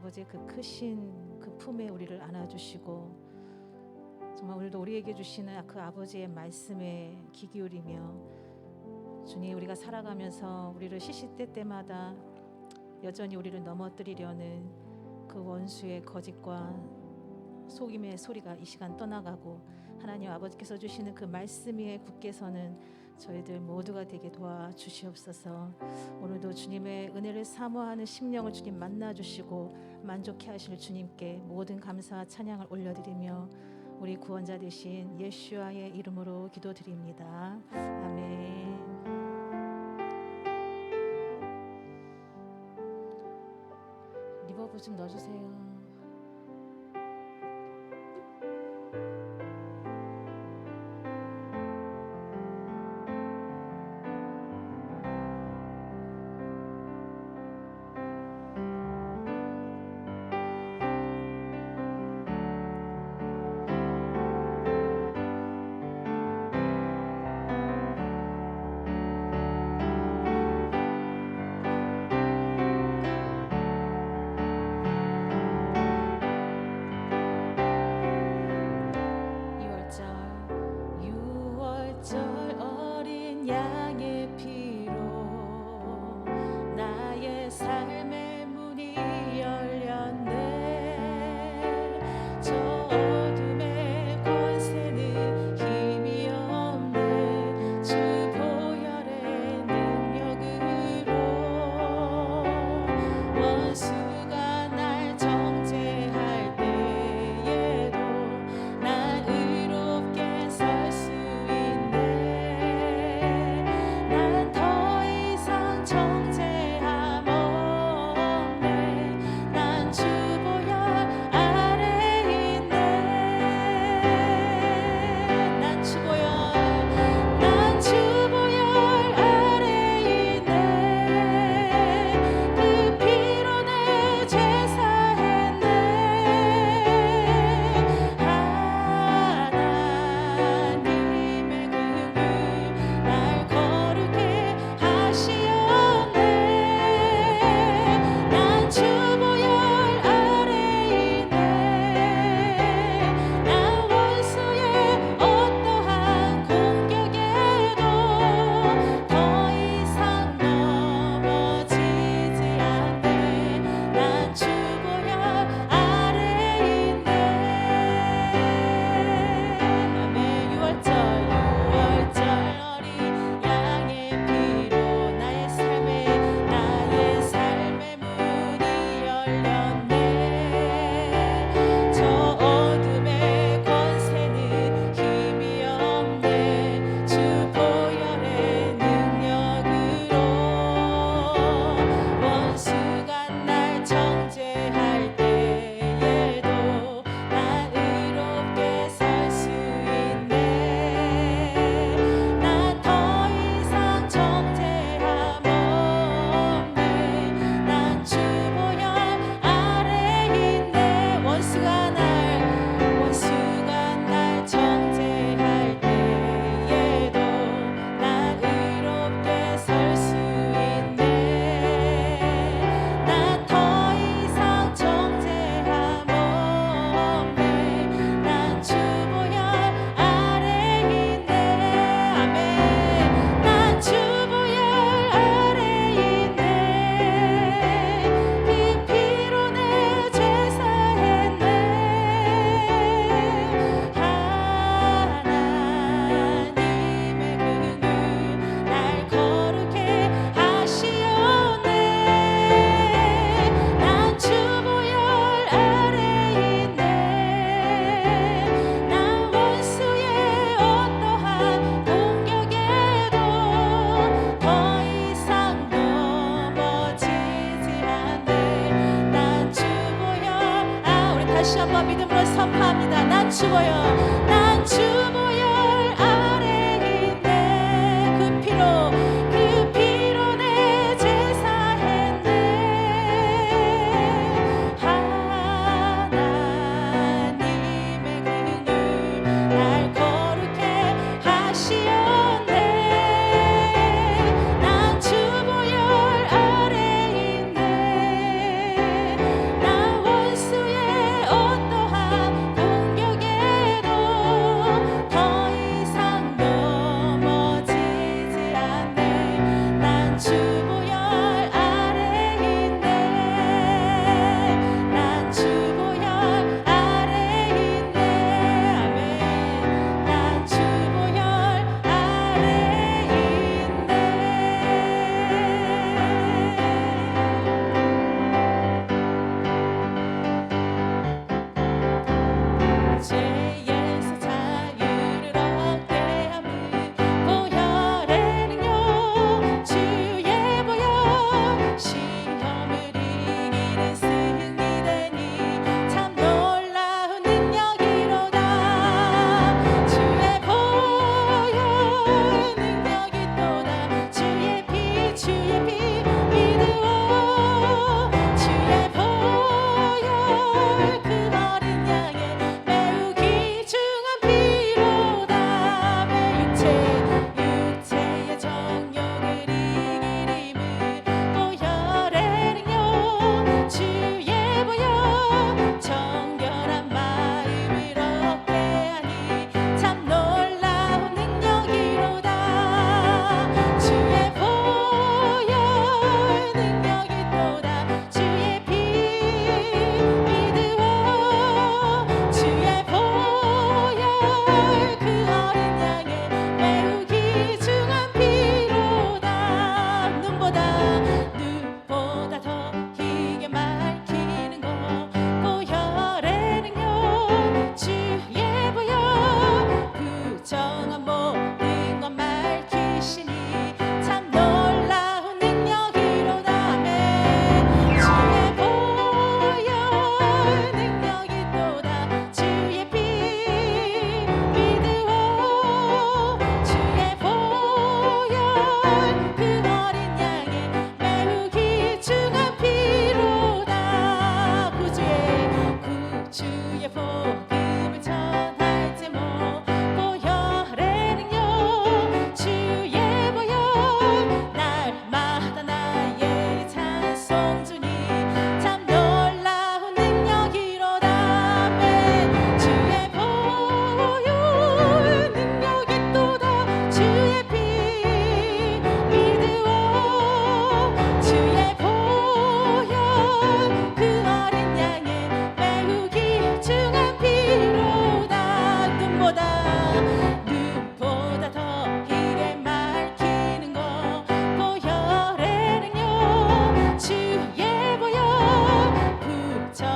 아버지의 그 크신 그 품에 우리를 안아주시고 정말 오늘도 우리에게 주시는 그 아버지의 말씀에 귀 기울이며 주님, 우리가 살아가면서 우리를 시시때때마다 여전히 우리를 넘어뜨리려는 그 원수의 거짓과 속임의 소리가 이 시간 떠나가고 하나님 아버지께서 주시는 그 말씀 위에 굳게 서는 저희들 모두가 되게 도와주시옵소서. 오늘도 주님의 은혜를 사모하는 심령을 주님 만나주시고 만족해 하실 주님께 모든 감사와 찬양을 올려드리며 우리 구원자 되신 예수와의 이름으로 기도드립니다. 아멘. 리버브 좀 넣어주세요. 나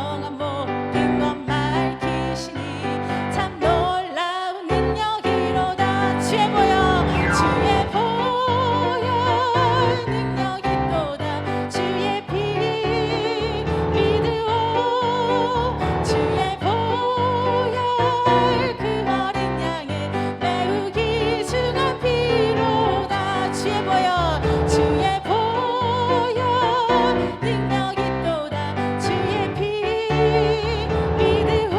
정한 모든 것 밝히시니 참 놀라운 능력이로다. 주의 보혈 능력이 또다. 주의 피 믿으오. 주의 보혈 그 어린 양의 매우 귀중한 피로다. 주의 보혈 능력이 또다. 주의 피 믿으오.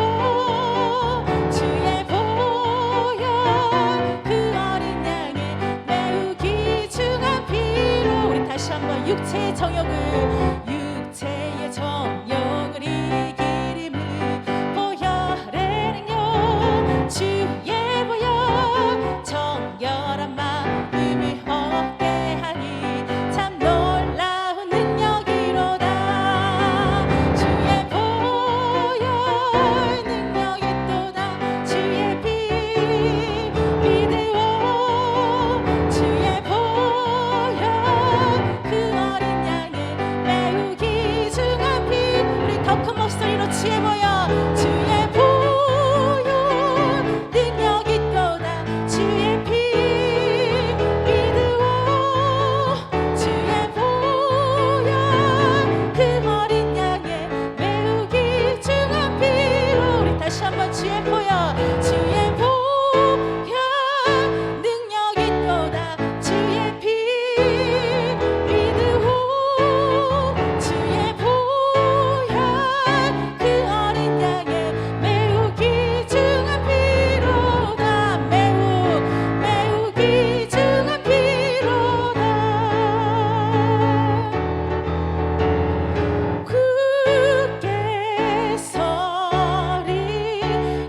주의 보혈 그 어린 양의 매우 귀중한 피로. 우리 다시 한번 육체의 정욕을 이기림을 보혈의 능력. 주의 보혈 정결한 마음을 얻게 하니 참 놀라운 능력이로다. 주의 보혈 능력이 또다. 주의 피 믿으오. 주의 보혈 그 어린 양의 매우 귀중한 피. 우리 더 큰 목소리로 주의 보혈 능력이 또다. 주의 피 믿으오. 주의 보혈 그 어린 양의 매우 귀중한 피로. 우리 다시 한번 주의 보혈 능력이 또다. 주의 피 믿으오. 주의 보혈 그 어린 양의 매우 귀중한 피로다. 매우 귀중한 피로다. 굳게 서리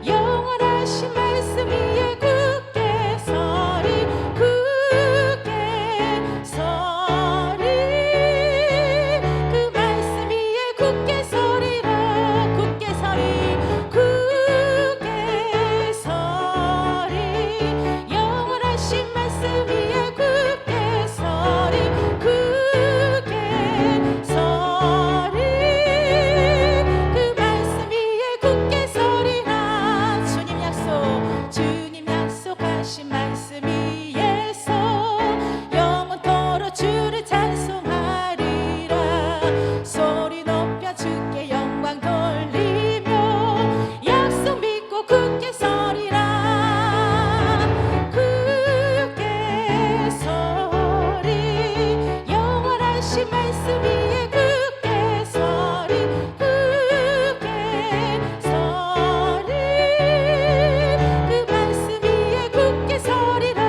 영원하신 말씀 위에 굳게 서리. 굳게 서리 그 말씀 위에 굳게 서리라. 굳게 서리. 굳게 서리 영원하신 말씀 위에 굳게 서리. 굳게 서리 그 말씀 위에 굳게 서리라. 주님 약속하신 말씀 위에서 영원토록 주를 찬송하리라. 소리 높여 주께 영광 돌리며 약속 믿고 굳게 서리라. 굳게 서리 영원하신 말씀 위에 굳게 서리. 굳게 서리 그 말씀 위에 굳게 서리라.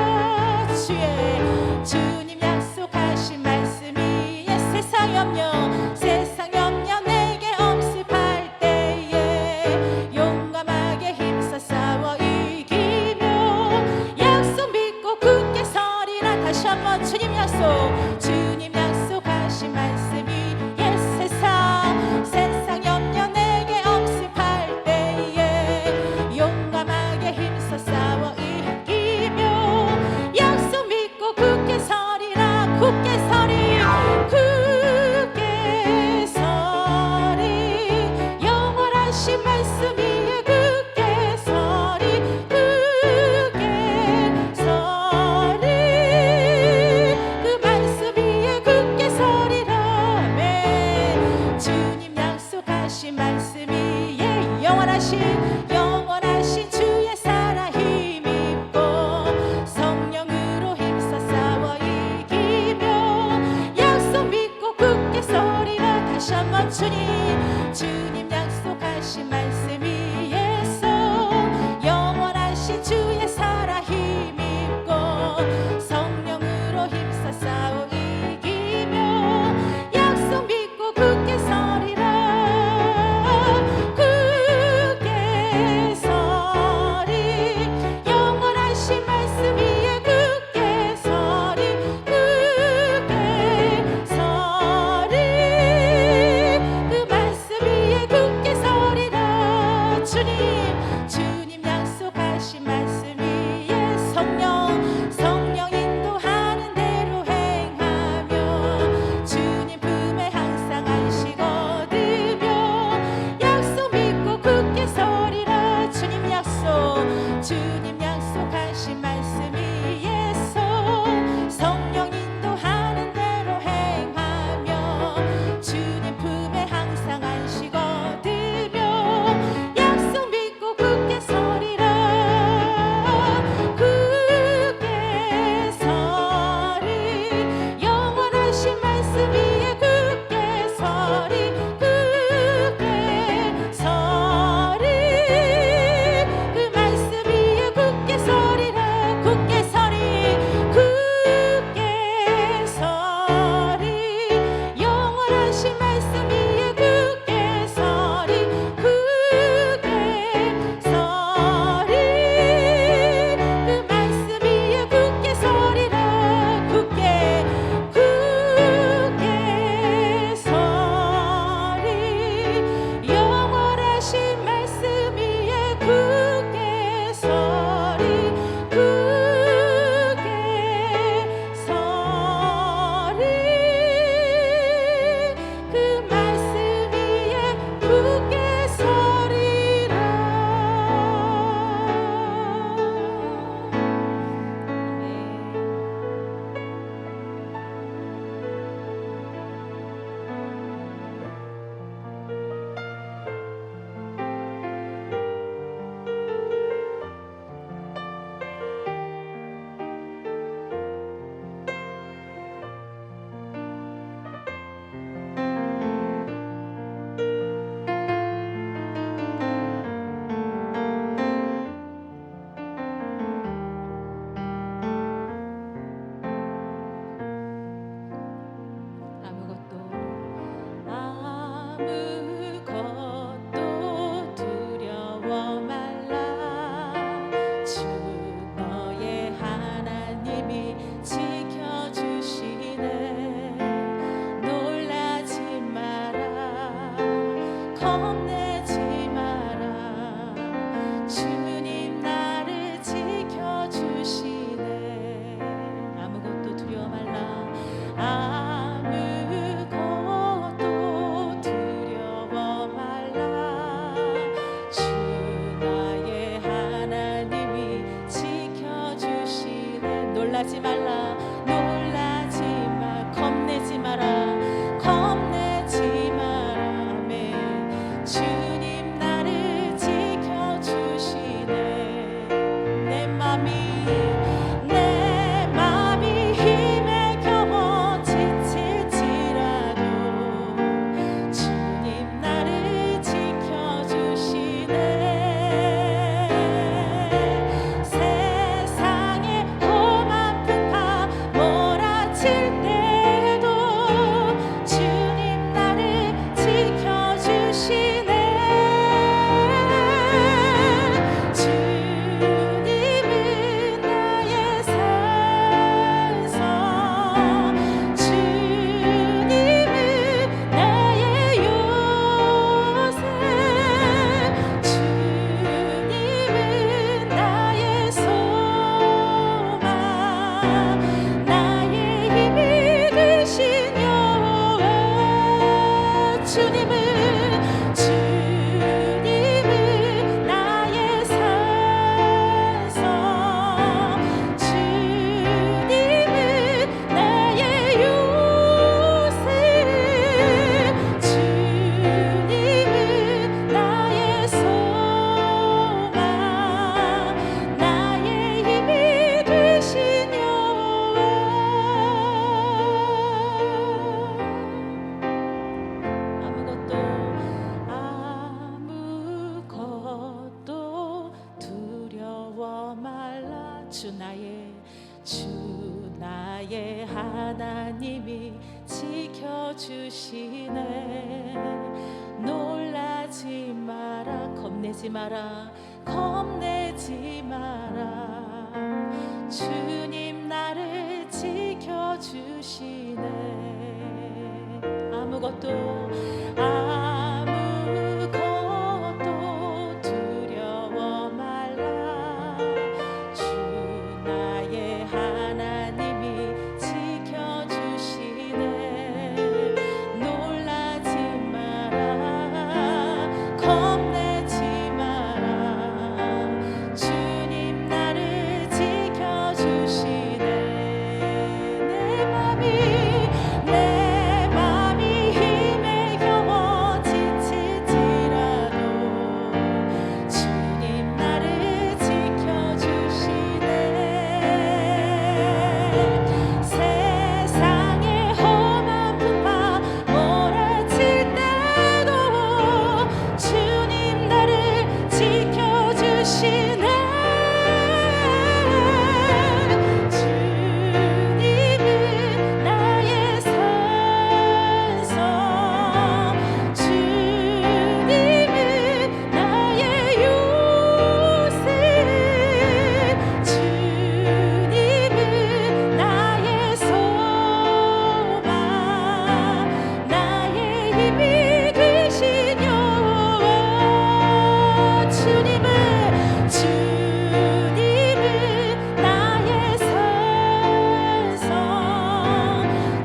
주님 약속하신 말씀 위에 세상 염려 내게 엄습할 때에 용감하게 힘써 싸워 이기며 약속 믿고 굳게 서리라. 다시 한번 주님 약속하신 말씀 위에 세상 염려 내게 엄습할 때에 용감하게 힘써 싸워 이기며 약속 믿고 굳게 서리라. 굳게 서리. 굳게 서리 영원하신 말씀 위에 굳게 서리. 굳게 서리 그 말씀 위에 굳게 서리라. 주님 약속하신 말씀 위에 영원하신 주의 사랑 힘입고 성령으로 힘써 싸워 이기며 약속 믿고 굳게 서리라. 다시 한번 주님 약속하신 말씀 위에서 영원하신 주의 사랑 힘입고 성령으로 힘써 싸워 이기며 약속 믿고 굳게 서리라. 굳게 주 나의 하나님이 지켜주시네. 놀라지 마라, 겁내지 마라, 겁내지 마라. 주님 나를 지켜주시네. 아무것도 두려워 말라. 주 나의 하나님이 지켜주시네. 놀라지 마라, 겁내지 마라. 주님 나를 지켜주시네. 내 맘이 힘에 겨워 지칠지라도 주님 나를 지켜주시네. 세상의 험한 풍파 몰아칠 때도 주님 나를 지켜주시네. 주님은 나의 산성, 주님은 나의 요새, 주님은 나의 소망, 나의 힘이 되신 여호와. 주님은 나의 산성,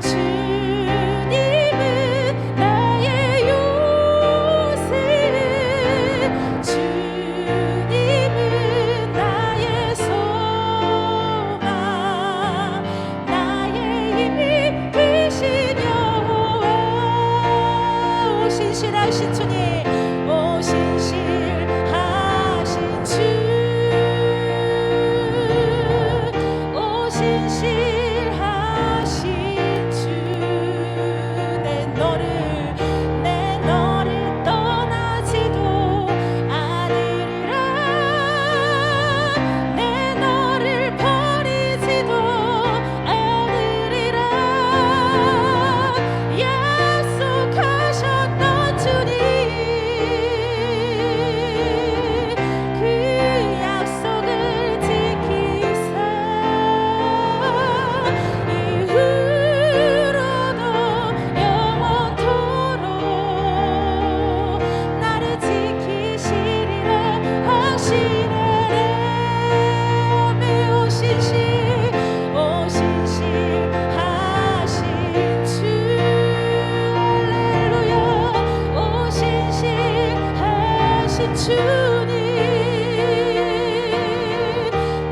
주님은 나의 요새, 주님은 나의 소망, 나의 힘이 되신 여호와. 오 신실하신 주님, 오 신실하신 주, 오 신실하신 주. 내 너를 떠나지도 않으리라. 내 너를 버리지도 않으리라. 약속하셨던 주님, 그 약속을 지키사 이후로도 영원토록 나를 지키시리라 확신하네. 오 신실하신 주, 할렐루야. 오 신실하신 주님,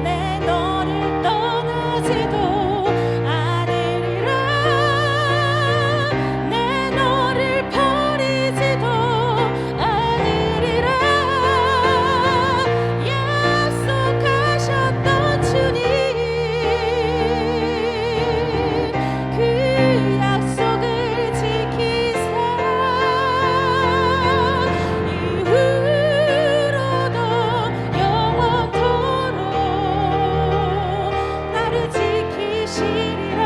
내 너를 떠나지도 않으리라. 내 너를 버리지도 않으리라. 약속하셨던 주님, 그 약속을 지키사 이후로도 영원토록 나를 지키시리라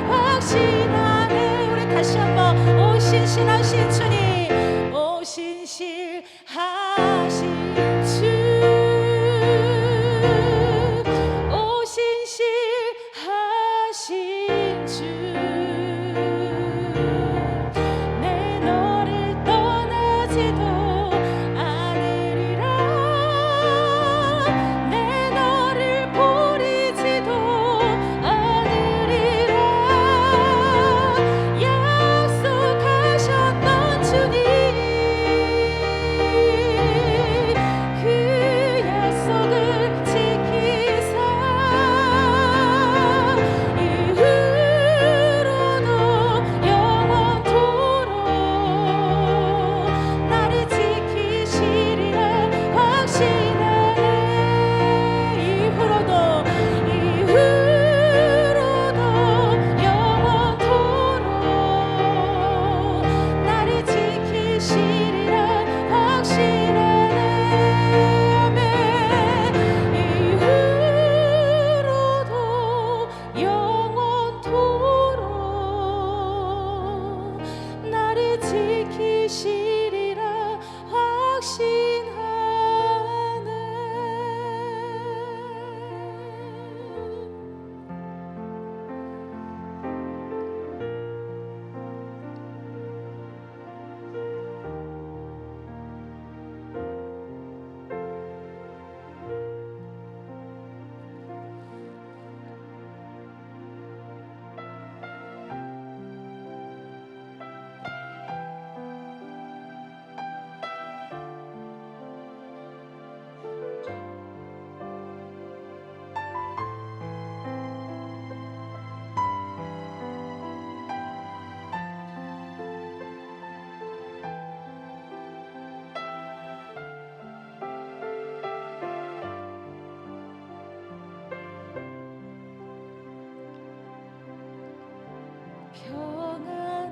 확신하네. 우리 다시 한번 오 신실하신 주님, 오 신실하신 주, 오 신실하신 주. 내 너를 떠나지도 않으리라. 내 너를 버리지도 않으리라. 약속하셨던 주님,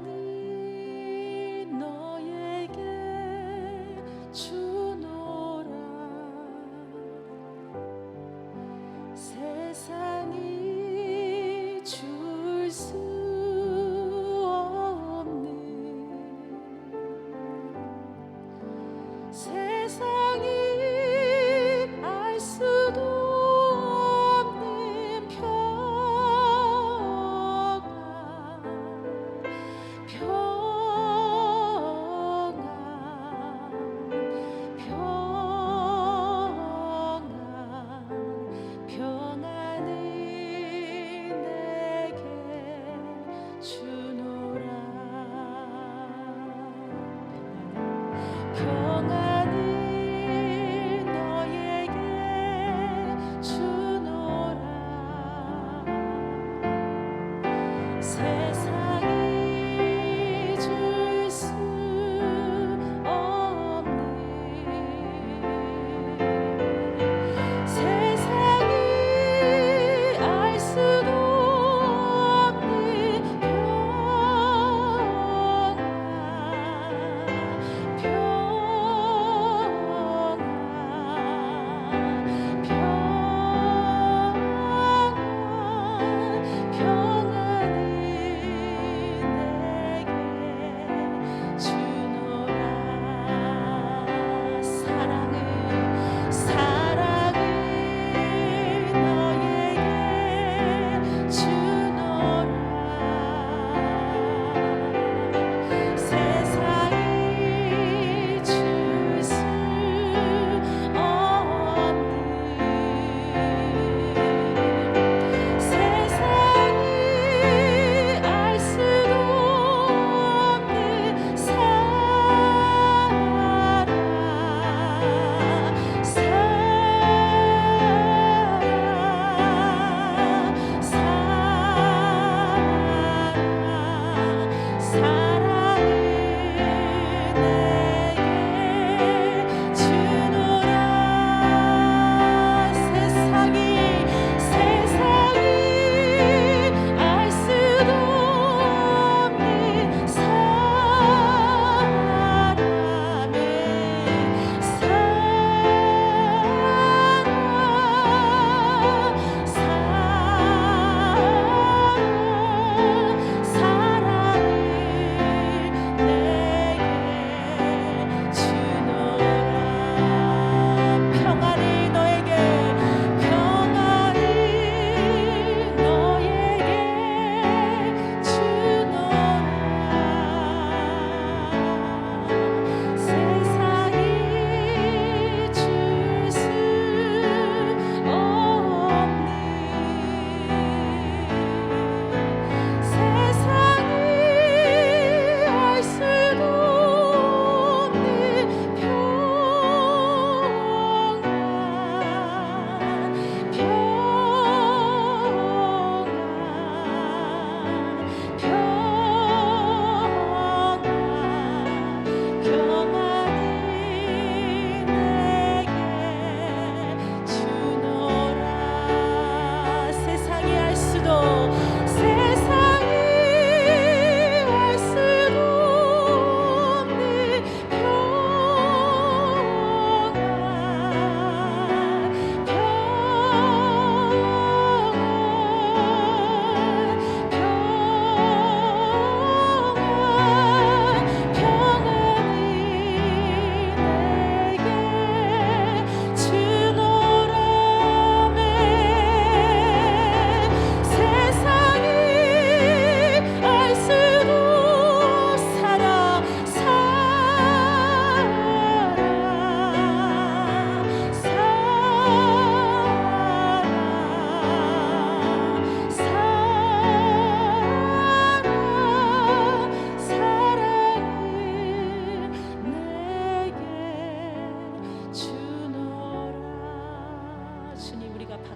평안을 너에게 주노라. 세상이 줄 수 없는, 세상이 알 수도 없는 평안을 내게 주노라. 평안을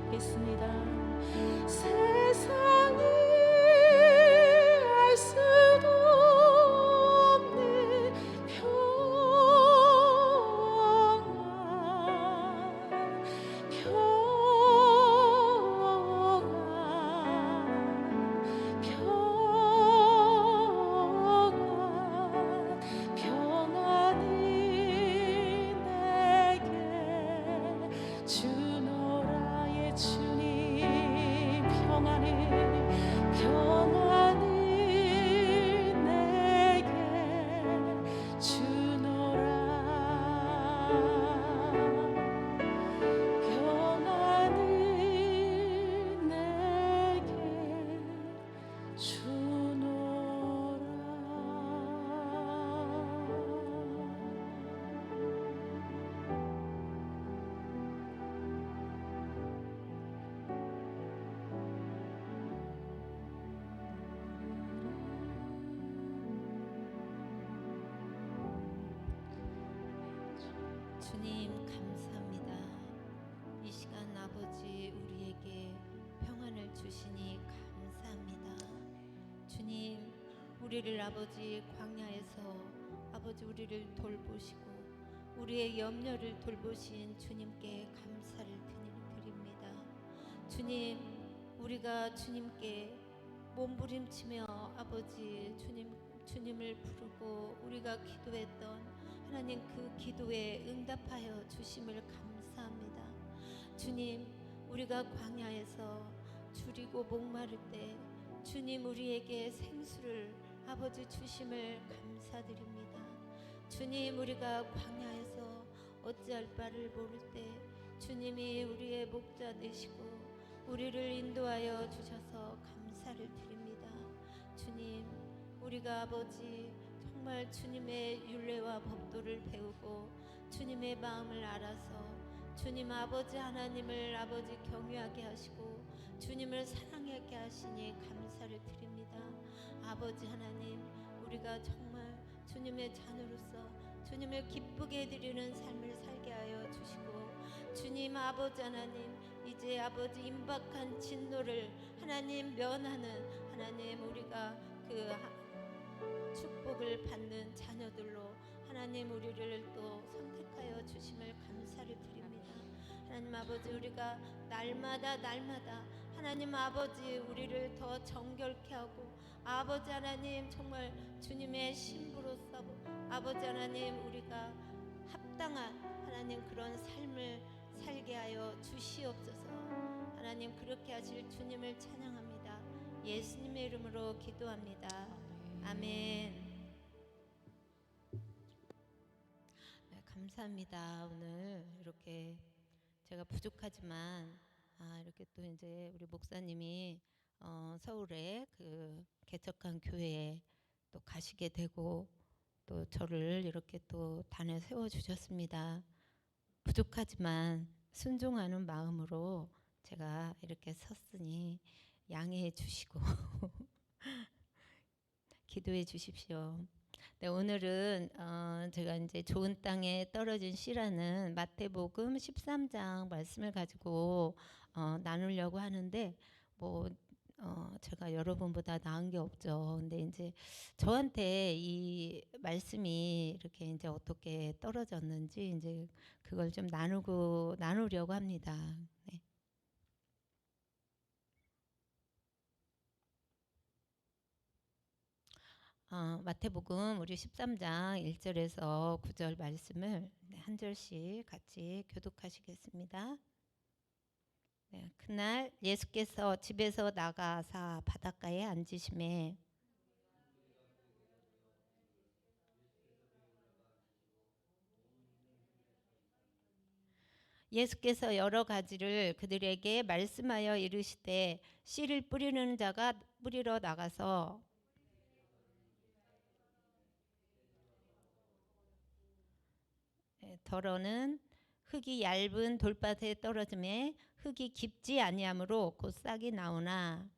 있겠습니다. 세상이 알 수도 없는 평안이 내게 주노라. 예, 주님 평안이 내게 주노라. 평안이 내게 주노라. 주님 감사합니다. 이 시간 아버지 우리에게 평안을 주시니 감사합니다. 주님 우리를 아버지 광야에서 아버지 우리를 돌보시고 우리의 염려를 돌보신 주님께 감사를 드립니다. 주님 우리가 주님께 몸부림치며 아버지 주님을 부르고 우리가 기도했던 하나님 그 기도에 응답하여 주심을 감사합니다. 주님 우리가 광야에서 줄이고 목마를 때 주님 우리에게 생수를 아버지 주심을 감사드립니다. 주님 우리가 광야에서 어찌할 바를 모를 때 주님이 우리의 목자 되시고 우리를 인도하여 주셔서 감사를 드립니다. 주님 우리가 아버지 정말 주님의 율례와 법도를 배우고 주님의 마음을 알아서 주님 아버지 하나님을 아버지 경외하게 하시고 주님을 사랑하게 하시니 감사를 드립니다. 아버지 하나님 우리가 정말 주님의 자녀로서 주님을 기쁘게 해드리는 삶을 살게 하여 주시고 주님 아버지 하나님 이제 아버지 임박한 진노를 하나님 면하는 하나님 우리가 그 축복을 받는 자녀들로 하나님 우리를 또 선택하여 주심을 감사를 드립니다. 하나님 아버지 우리가 날마다 하나님 아버지 우리를 더 정결케 하고 아버지 하나님 정말 주님의 신부로서 아버지 하나님 우리가 합당한 하나님 그런 삶을 살게 하여 주시옵소서. 하나님 그렇게 하실 주님을 찬양합니다. 예수님의 이름으로 기도합니다. 아멘. 네, 감사합니다. 오늘 이렇게 제가 부족하지만 이렇게 또 이제 우리 목사님이 서울에 그 개척한 교회에 또 가시게 되고 또 저를 이렇게 또 단에 세워 주셨습니다. 부족하지만 순종하는 마음으로 제가 이렇게 섰으니 양해해 주시고 기도해 주십시오. 네, 오늘은 제가 이제 좋은 땅에 떨어진 씨라는 마태복음 13장 말씀을 가지고 나누려고 하는데 뭐 제가 여러분보다 나은 게 없죠. 근데 이제 저한테 이 말씀이 이렇게 이제 어떻게 떨어졌는지 이제 그걸 좀 나누려고 합니다. 네. 마태복음 우리 13장 1절에서 9절 말씀을 한 절씩 같이 교독하시겠습니다. 네, 그날 예수께서 집에서 나가사 바닷가에 앉으심에 예수께서 여러 가지를 그들에게 말씀하여 이르시되 씨를 뿌리는 자가 뿌리러 나가서 덜어는 흙이 얇은 돌밭에 떨어짐에 흙이 깊지 아니하므로 곧 싹이 나오나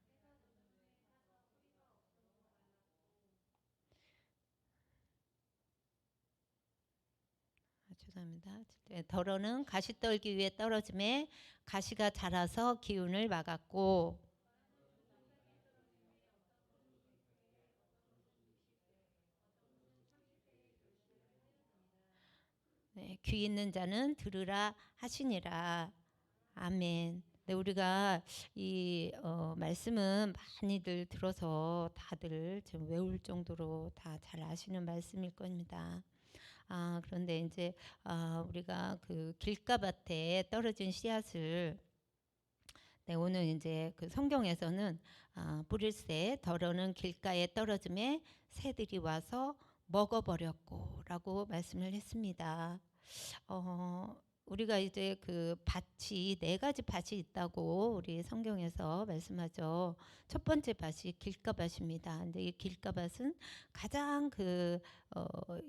죄송합니다. 네, 덜어는 가시떨기 위에 떨어짐에 가시가 자라서 기운을 막았고 네, 귀 있는 자는 들으라 하시니라. 아멘. 네, 우리가 이 말씀은 많이들 들어서 다들 좀 외울 정도로 다 잘 아시는 말씀일 겁니다. 그런데 이제 우리가 그 길가밭에 떨어진 씨앗을 네, 오늘 이제 그 성경에서는 뿌릴새 덜어는 길가에 떨어짐에 새들이 와서 먹어버렸고라고 말씀을 했습니다. 우리가 이제 그 밭이 네 가지 밭이 있다고 우리 성경에서 말씀하죠. 첫 번째 밭이 길가밭입니다. 근데 이 길가밭은 가장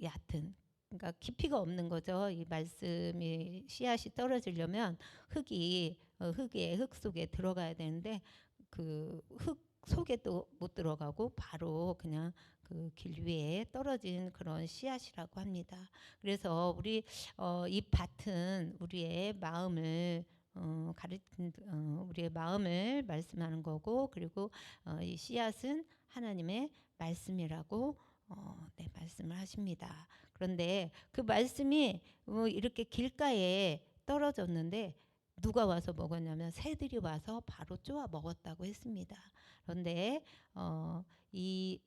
얕은 그러니까 깊이가 없는 거죠. 이 말씀이 씨앗이 떨어지려면 흙 속에 들어가야 되는데 그 흙 속에도 못 들어가고 바로 그냥 그 길 위에 떨어진 그런 씨앗이라고 합니다. 그래서 이 밭은 우리의 마음을 우리의 마음을 말씀하는 거고 그리고 이 씨앗은 하나님의 말씀이라고 네, 말씀을 하십니다. 그런데 그 말씀이 이렇게 길가에 떨어졌는데 누가 와서 먹었냐면 새들이 와서 바로 쪼아 먹었다고 했습니다. 그런데 이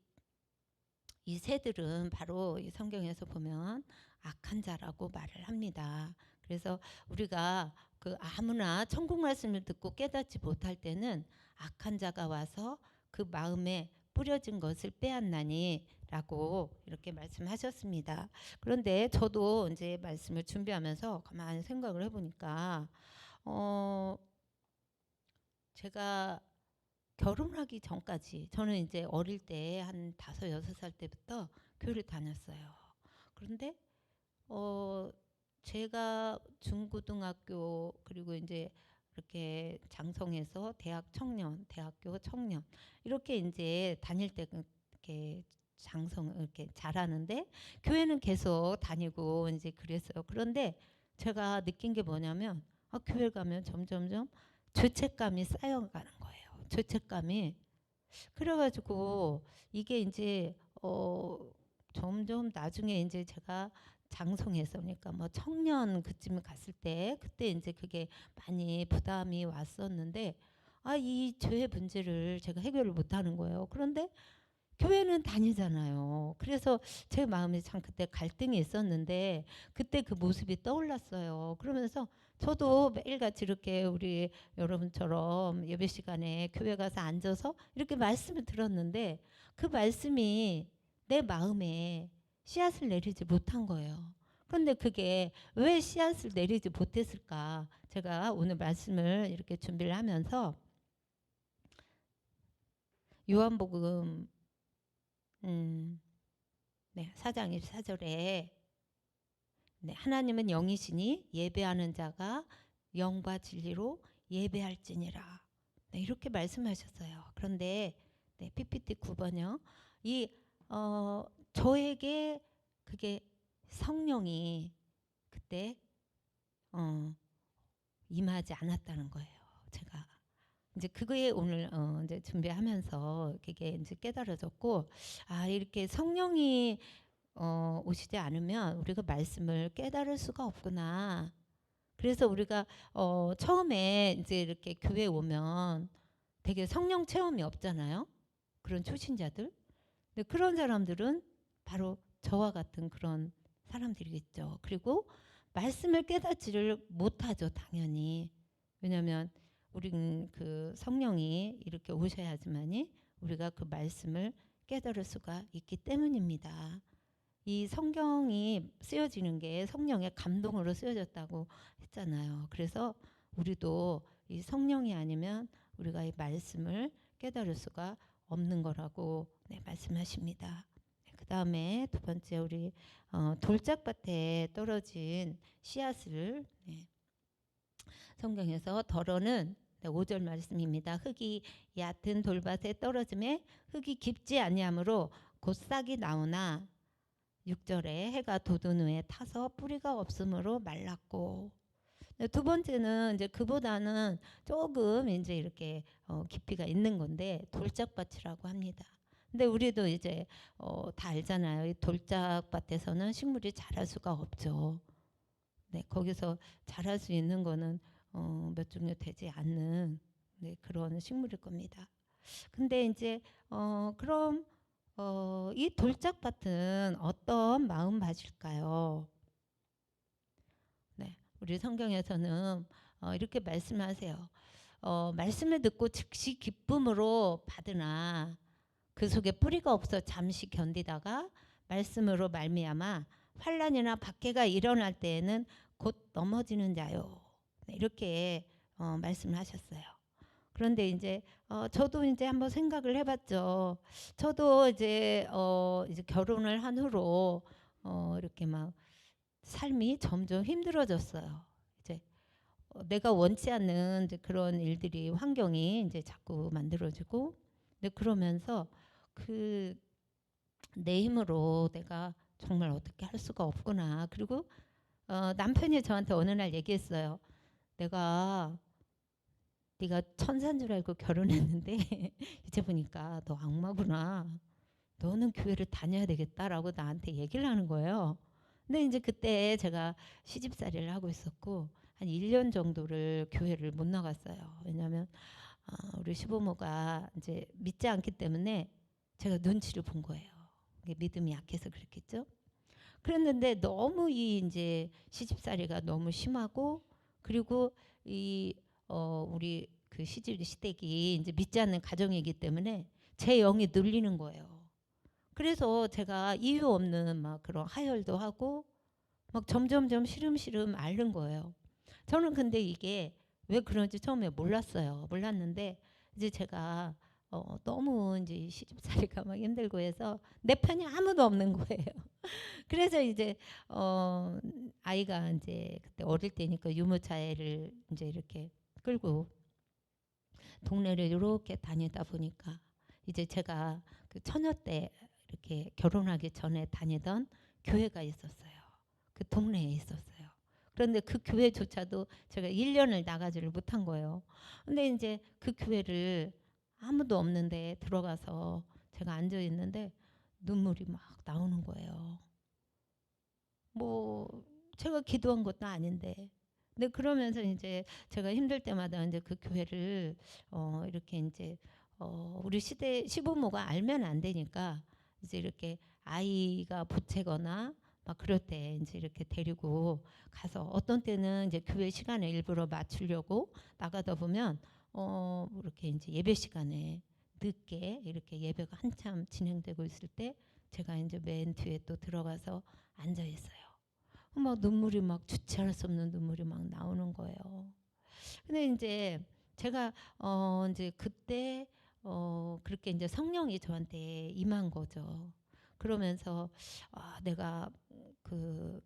새들은 바로 이 성경에서 보면 악한 자라고 말을 합니다. 그래서 우리가 그 아무나 천국 말씀을 듣고 깨닫지 못할 때는 악한 자가 와서 그 마음에 뿌려진 것을 빼앗나니 라고 이렇게 말씀하셨습니다. 그런데 저도 이제 말씀을 준비하면서 가만히 생각을 해보니까 제가 결혼하기 전까지 저는 이제 어릴 때 한 5-6살 때부터 교회를 다녔어요. 그런데 제가 중고등학교 그리고 이제 이렇게 장성에서 대학교 청년 이렇게 이제 다닐 때 이렇게 이렇게 잘하는데 교회는 계속 다니고 이제 그랬어요. 그런데 제가 느낀 게 뭐냐면 교회 가면 점점점 죄책감이 쌓여가는 거예요. 죄책감이 그래가지고 이게 이제 점점 나중에 이제 제가 장성에서 그러니까 뭐 청년 그쯤 갔을 때 그때 이제 그게 많이 부담이 왔었는데 이 죄의 문제를 제가 해결을 못하는 거예요. 그런데 교회는 다니잖아요. 그래서 제 마음에 참 그때 갈등이 있었는데 그때 그 모습이 떠올랐어요. 그러면서 저도 매일같이 이렇게 우리 여러분처럼 예배 시간에 교회 가서 앉아서 이렇게 말씀을 들었는데 그 말씀이 내 마음에 씨앗을 내리지 못한 거예요. 그런데 그게 왜 씨앗을 내리지 못했을까? 제가 오늘 말씀을 이렇게 준비를 하면서 요한복음 네, 4장 24절에 네, 하나님은 영이시니 예배하는 자가 영과 진리로 예배할지니라. 네, 이렇게 말씀하셨어요. 그런데 네, PPT 9번요. 저에게 그게 성령이 그때 임하지 않았다는 거예요. 제가 이제 그거에 오늘 이제 준비하면서 그게 이제 깨달아졌고 이렇게 성령이 오시지 않으면 우리가 말씀을 깨달을 수가 없구나. 그래서 우리가 처음에 이제 이렇게 교회 오면 되게 성령 체험이 없잖아요. 그런 초신자들. 근데 그런 사람들은 바로 저와 같은 그런 사람들이겠죠. 그리고 말씀을 깨닫지를 못하죠, 당연히. 왜냐하면 우리는 그 성령이 이렇게 오셔야지만이 우리가 그 말씀을 깨달을 수가 있기 때문입니다. 이 성경이 쓰여지는 게 성령의 감동으로 쓰여졌다고 했잖아요. 그래서 우리도 이 성령이 아니면 우리가 이 말씀을 깨달을 수가 없는 거라고 네, 말씀하십니다. 그 다음에 두 번째 우리 돌짝밭에 떨어진 씨앗을 네, 성경에서 덜어는 5절 말씀입니다. 흙이 얕은 돌밭에 떨어짐에 흙이 깊지 아니하므로 곧 싹이 나오나 6절에 해가 돋은 후에 타서 뿌리가 없으므로 말랐고. 두 번째는 이제 그보다는 조금 이제 이렇게 깊이가 있는 건데 돌짝밭이라고 합니다. 근데 우리도 이제 다 알잖아요. 이 돌짝밭에서는 식물이 자랄 수가 없죠. 네, 거기서 자랄 수 있는 거는 몇 종류 되지 않는 네, 그런 식물일 겁니다. 근데 이제 그럼 이 돌짝밭은 어떤 마음밭일까요? 네, 우리 성경에서는 이렇게 말씀하세요. 말씀을 듣고 즉시 기쁨으로 받으나 그 속에 뿌리가 없어 잠시 견디다가 말씀으로 말미암아 환난이나 박해가 일어날 때에는 곧 넘어지는 자요. 네, 이렇게 말씀을 하셨어요. 그런데 이제 저도 이제 한번 생각을 해봤죠. 저도 이제 결혼을 한 후로 이렇게 막 삶이 점점 힘들어졌어요. 이제 내가 원치 않는 이제 그런 일들이 환경이 이제 자꾸 만들어지고, 근데 그러면서 그 내 힘으로 내가 정말 어떻게 할 수가 없구나. 그리고 남편이 저한테 어느 날 얘기했어요. 내가 네가 천사인 줄 알고 결혼했는데 이제 보니까 너 악마구나. 너는 교회를 다녀야 되겠다라고 나한테 얘기를 하는 거예요. 근데 이제 그때 제가 시집살이를 하고 있었고 한 1년 정도를 교회를 못 나갔어요. 왜냐하면 우리 시부모가 이제 믿지 않기 때문에 제가 눈치를 본 거예요. 믿음이 약해서 그랬겠죠. 그랬는데 너무 이 이제 시집살이가 너무 심하고 그리고 이 우리 그 시집 시댁이 이제 믿지 않는 가정이기 때문에 제 영이 눌리는 거예요. 그래서 제가 이유 없는 막 그런 하혈도 하고 막 점점점 시름시름 앓는 거예요. 저는 근데 이게 왜 그런지 처음에 몰랐어요. 몰랐는데 이제 제가 너무 이제 시집살이가 막 힘들고 해서 내 편이 아무도 없는 거예요. 그래서 이제 아이가 이제 그때 어릴 때니까 유모차를 이제 이렇게 끌고 동네를 이렇게 다니다 보니까 이제 제가 그 처녀 때 이렇게 결혼하기 전에 다니던 교회가 있었어요. 그 동네에 있었어요. 그런데 그 교회조차도 제가 1년을 나가지를 못한 거예요. 근데 이제 그 교회를 아무도 없는데 들어가서 제가 앉아 있는데 눈물이 막 나오는 거예요. 뭐 제가 기도한 것도 아닌데. 근데 그러면서 이제 제가 힘들 때마다 이제 그 교회를 이렇게 이제 우리 시대 시부모가 알면 안 되니까 이제 이렇게 아이가 보채거나 막 그럴 때 이제 이렇게 데리고 가서 어떤 때는 이제 교회 시간에 일부러 맞추려고 나가다 보면 이렇게 이제 예배 시간에 늦게 이렇게 예배가 한참 진행되고 있을 때 제가 이제 맨 뒤에 또 들어가서 앉아 있어요. 막 눈물이 막 주체할 수 없는 눈물이 막 나오는 거예요. 근데 이제 제가 이제 그때 그렇게 이제 성령이 저한테 임한 거죠. 그러면서 내가 그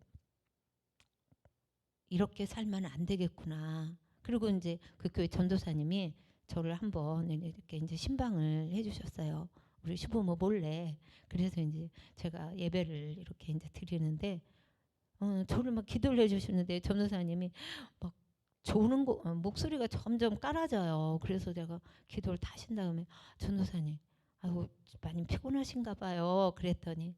이렇게 살면 안 되겠구나. 그리고 이제 그 교회 전도사님이 저를 한번 이렇게 이제 신방을 해주셨어요. 우리 시부모 몰래. 그래서 이제 제가 예배를 이렇게 이제 드리는데 저를 막 기도를 해주시는데 전도사님이 막 조는 거 목소리가 점점 깔아져요. 그래서 제가 기도를 다 하신 다음에 전도사님, 아이고 많이 피곤하신가 봐요. 그랬더니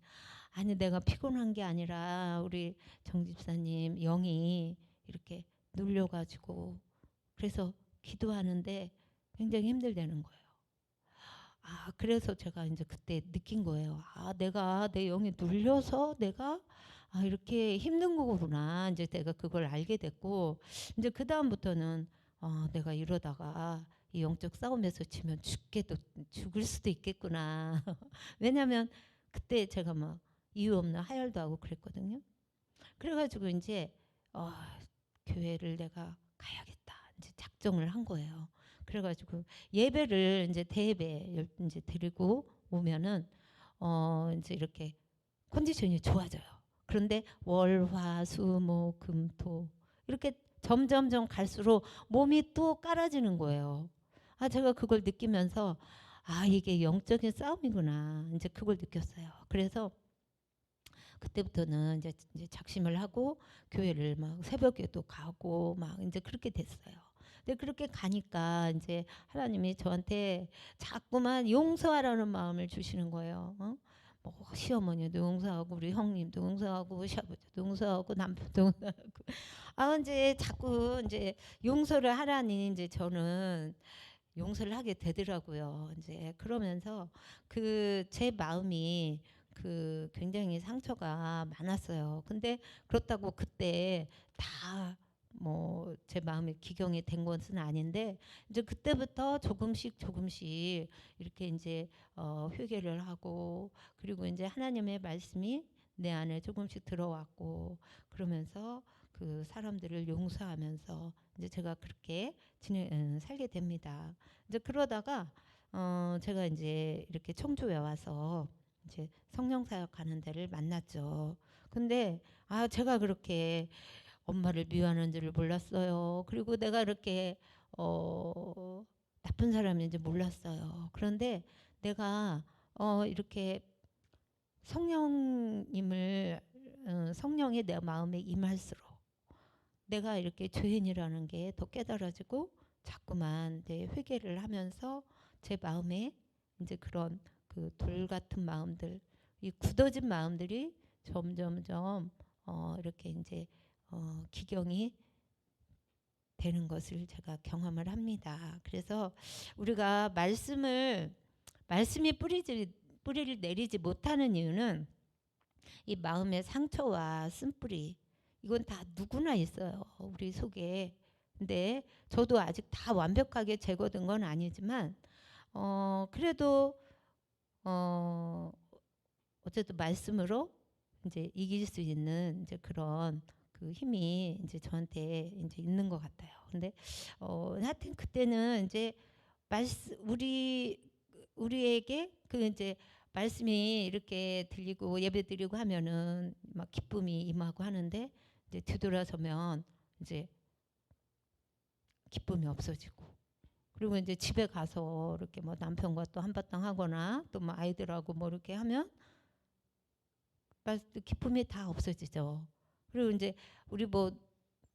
아니 내가 피곤한 게 아니라 우리 정 집사님 영이 이렇게 눌려가지고 그래서 기도하는데 굉장히 힘들다는 거예요. 그래서 제가 이제 그때 느낀 거예요. 내가 내 영이 눌려서 내가 이렇게 힘든 거구나. 이제 내가 그걸 알게 됐고, 이제 그 다음부터는 내가 이러다가 이 영적 싸움에서 지면 죽을 수도 있겠구나. 왜냐하면 그때 제가 막 이유 없는 하혈도 하고 그랬거든요. 그래가지고 이제 교회를 내가 가야겠다. 이제 작정을 한 거예요. 그래가지고 예배를 이제 대예배 이제 드리고 오면은 이제 이렇게 컨디션이 좋아져요. 그런데 월, 화, 수, 목, 금, 토 이렇게 점점점 갈수록 몸이 또 깔아지는 거예요. 제가 그걸 느끼면서 이게 영적인 싸움이구나. 이제 그걸 느꼈어요. 그래서 그때부터는 이제 작심을 하고 교회를 막 새벽에도 가고 막 이제 그렇게 됐어요. 근데 그렇게 가니까 이제 하나님이 저한테 자꾸만 용서하라는 마음을 주시는 거예요. 뭐 시어머니도 용서하고 우리 형님도 용서하고 시아버지도 용서하고 남편도 용서하고 이제 자꾸 이제 용서를 하라니 이제 저는 용서를 하게 되더라고요. 이제 그러면서 그 제 마음이 그 굉장히 상처가 많았어요. 근데 그렇다고 그때 다 뭐 제 마음이 기경이 된 것은 아닌데 이제 그때부터 조금씩 이렇게 이제 회개를 하고 그리고 이제 하나님의 말씀이 내 안에 조금씩 들어왔고 그러면서 그 사람들을 용서하면서 이제 제가 그렇게 살게 됩니다. 이제 그러다가 제가 이제 이렇게 청주에 와서 이제 성령 사역하는 데를 만났죠. 근데 제가 그렇게 엄마를 미워하는 줄을 몰랐어요. 그리고 내가 이렇게 나쁜 사람인지 몰랐어요. 그런데 내가 이렇게 성령님을 성령이 내 마음에 임할수록 내가 이렇게 죄인이라는 게 더 깨달아지고 자꾸만 회개를 하면서 제 마음에 이제 그런 그 돌 같은 마음들, 이 굳어진 마음들이 점점점 이렇게 이제 기경이 되는 것을 제가 경험을 합니다. 그래서 우리가 말씀이 뿌리를 내리지 못하는 이유는 이 마음의 상처와 쓴뿌리 이건 다 누구나 있어요. 우리 속에. 근데 저도 아직 다 완벽하게 제거된 건 아니지만 그래도 어쨌든 말씀으로 이제 이길 수 있는 이제 그런 그 힘이 이제 저한테 이제 있는 것 같아요. 근데 하여튼 그때는 이제 우리에게 그 이제 말씀이 이렇게 들리고 예배드리고 하면은 막 기쁨이 임하고 하는데 이제 뒤돌아서면 이제 기쁨이 없어지고 그리고 이제 집에 가서 이렇게 뭐 남편과 또 한바탕 하거나 또 뭐 아이들하고 뭐 이렇게 하면 기쁨이 다 없어지죠. 그리고 이제 우리 뭐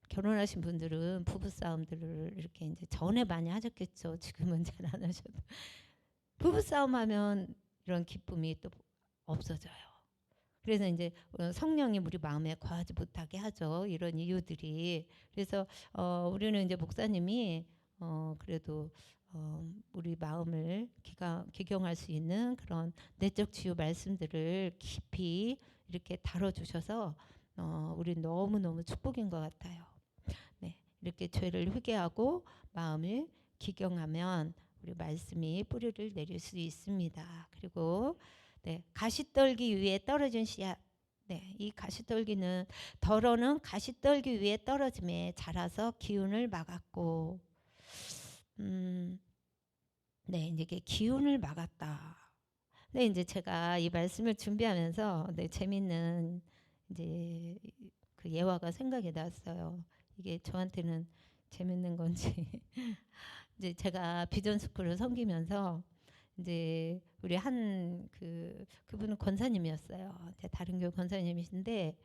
결혼하신 분들은 부부 싸움들을 이렇게 이제 전에 많이 하셨겠죠. 지금은 잘 안 하셔도 부부 싸움하면 이런 기쁨이 또 없어져요. 그래서 이제 성령이 우리 마음에 거하지 못하게 하죠. 이런 이유들이. 그래서 우리는 이제 목사님이 그래도 우리 마음을 기경할 수 있는 그런 내적 치유 말씀들을 깊이 이렇게 다뤄주셔서 우리 너무너무 축복인 것 같아요. 네, 이렇게 죄를 회개하고 마음을 기경하면 우리 말씀이 뿌리를 내릴 수 있습니다. 그리고 네, 가시떨기 위에 떨어진 씨앗. 네, 이 가시떨기는 덜어는 가시떨기 위에 떨어짐에 자라서 기운을 막았고, 네, 이제 기운을 막았다. 네, 이제 제가 이 말씀을 준비하면서 재밌는 이제 그 예화가 생각이 났어요. 이게 저한테는 재밌는 건지 이제 제가 비전 스쿨을 섬기면서 이제 우리 그분은 권사님이었어요. 다른 교회 권사님이신데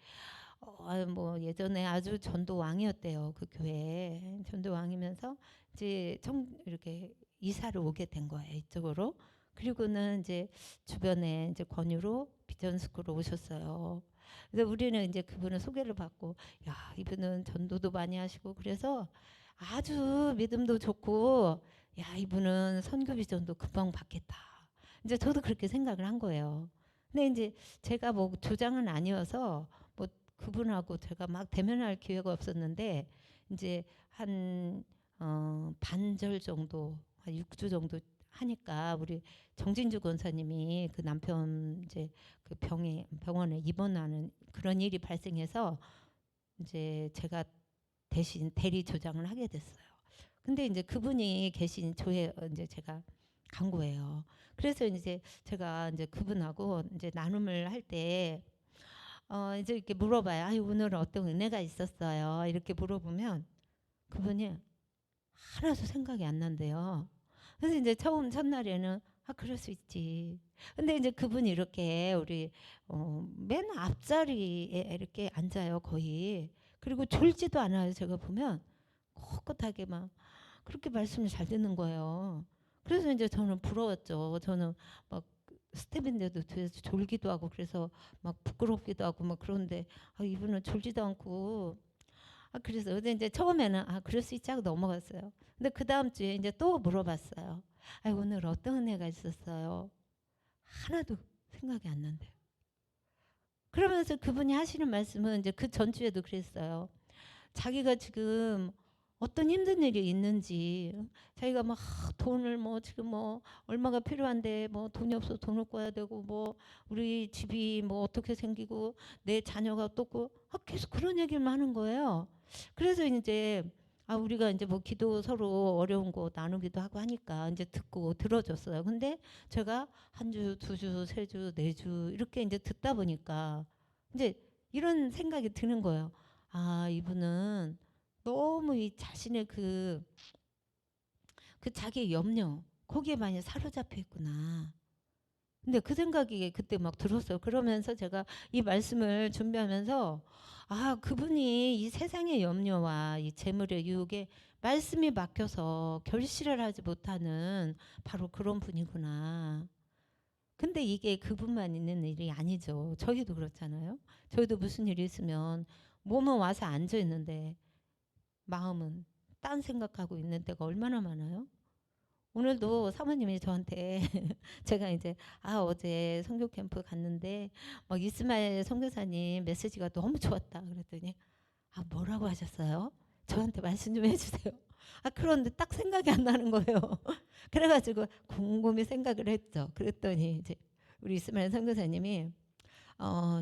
뭐 예전에 아주 전도왕이었대요. 그 교회 전도왕이면서 이제 이렇게 이사를 오게 된 거예요. 이쪽으로. 그리고는 이제 주변에 이제 권유로 비전 스쿨로 오셨어요. 그래서 우리는 이제 그분을 소개를 받고 야 이분은 전도도 많이 하시고 그래서 아주 믿음도 좋고 야 이분은 선교 비전도 금방 받겠다. 이제 저도 그렇게 생각을 한 거예요. 근데 이제 제가 뭐 조장은 아니어서 뭐 그분하고 제가 막 대면할 기회가 없었는데 이제 한 반절 정도 한 6주 정도 하니까 우리 정진주 권사님이 그 남편 이제 그 병원에 입원하는 그런 일이 발생해서 이제 제가 대신 대리 조장을 하게 됐어요. 근데 이제 그분이 계신 조에 이제 제가 간 거예요. 그래서 이제 제가 이제 그분하고 이제 나눔을 할 때 이제 이렇게 물어봐요. 아유 오늘은 어떤 은혜가 있었어요. 이렇게 물어보면 그분이 하나도 생각이 안 난대요. 그래서 이제 첫날에는 아, 그럴 수 있지. 근데 이제 그분이 이렇게 우리 맨 앞자리에 이렇게 앉아요, 거의. 그리고 졸지도 않아요. 제가 보면 꼿꼿하게 막 그렇게 말씀을 잘 듣는 거예요. 그래서 이제 저는 부러웠죠. 저는 막 스텝인데도 뒤에서 졸기도 하고 그래서 막 부끄럽기도 하고 막 그런데 아, 이분은 졸지도 않고 아, 그래서 어제 이제 처음에는 아, 그럴 수 있지 하고 넘어갔어요. 근데 그 다음 주에 이제 또 물어봤어요. 아, 오늘 어떤 은혜가 있었어요? 하나도 생각이 안 난대요. 그러면서 그분이 하시는 말씀은 이제 그 전주에도 그랬어요. 자기가 지금 어떤 힘든 일이 있는지 자기가 막 돈을 뭐 지금 뭐 얼마가 필요한데 뭐 돈이 없어서 돈을 꿔야 되고 뭐 우리 집이 뭐 어떻게 생기고 내 자녀가 어떻고 계속 그런 얘기만 하는 거예요. 그래서 이제 아, 우리가 이제 뭐 기도 서로 어려운 거 나누기도 하고 하니까 이제 듣고 들어줬어요. 근데 제가 한 주, 두 주, 세 주, 네 주 이렇게 이제 듣다 보니까 이제 이런 생각이 드는 거예요. 아, 이분은 너무 이 자신의 그 자기의 염려, 거기에 많이 사로잡혀 있구나. 근데 그 생각이 그때 막 들었어요. 그러면서 제가 이 말씀을 준비하면서 아, 그분이 이 세상의 염려와 이 재물의 유혹에 말씀이 막혀서 결실을 하지 못하는 바로 그런 분이구나. 근데 이게 그분만 있는 일이 아니죠. 저희도 그렇잖아요. 저희도 무슨 일이 있으면 몸은 와서 앉아 있는데 마음은 딴 생각하고 있는 때가 얼마나 많아요. 오늘도 사모님이 저한테 제가 이제 아, 어제 선교 캠프 갔는데 막 이스마엘 선교사님 메시지가 너무 좋았다 그랬더니 아, 뭐라고 하셨어요? 저한테 말씀 좀 해주세요. 아, 그런데 딱 생각이 안 나는 거예요. 그래가지고 곰곰이 생각을 했죠. 그랬더니 이제 우리 이스마엘 선교사님이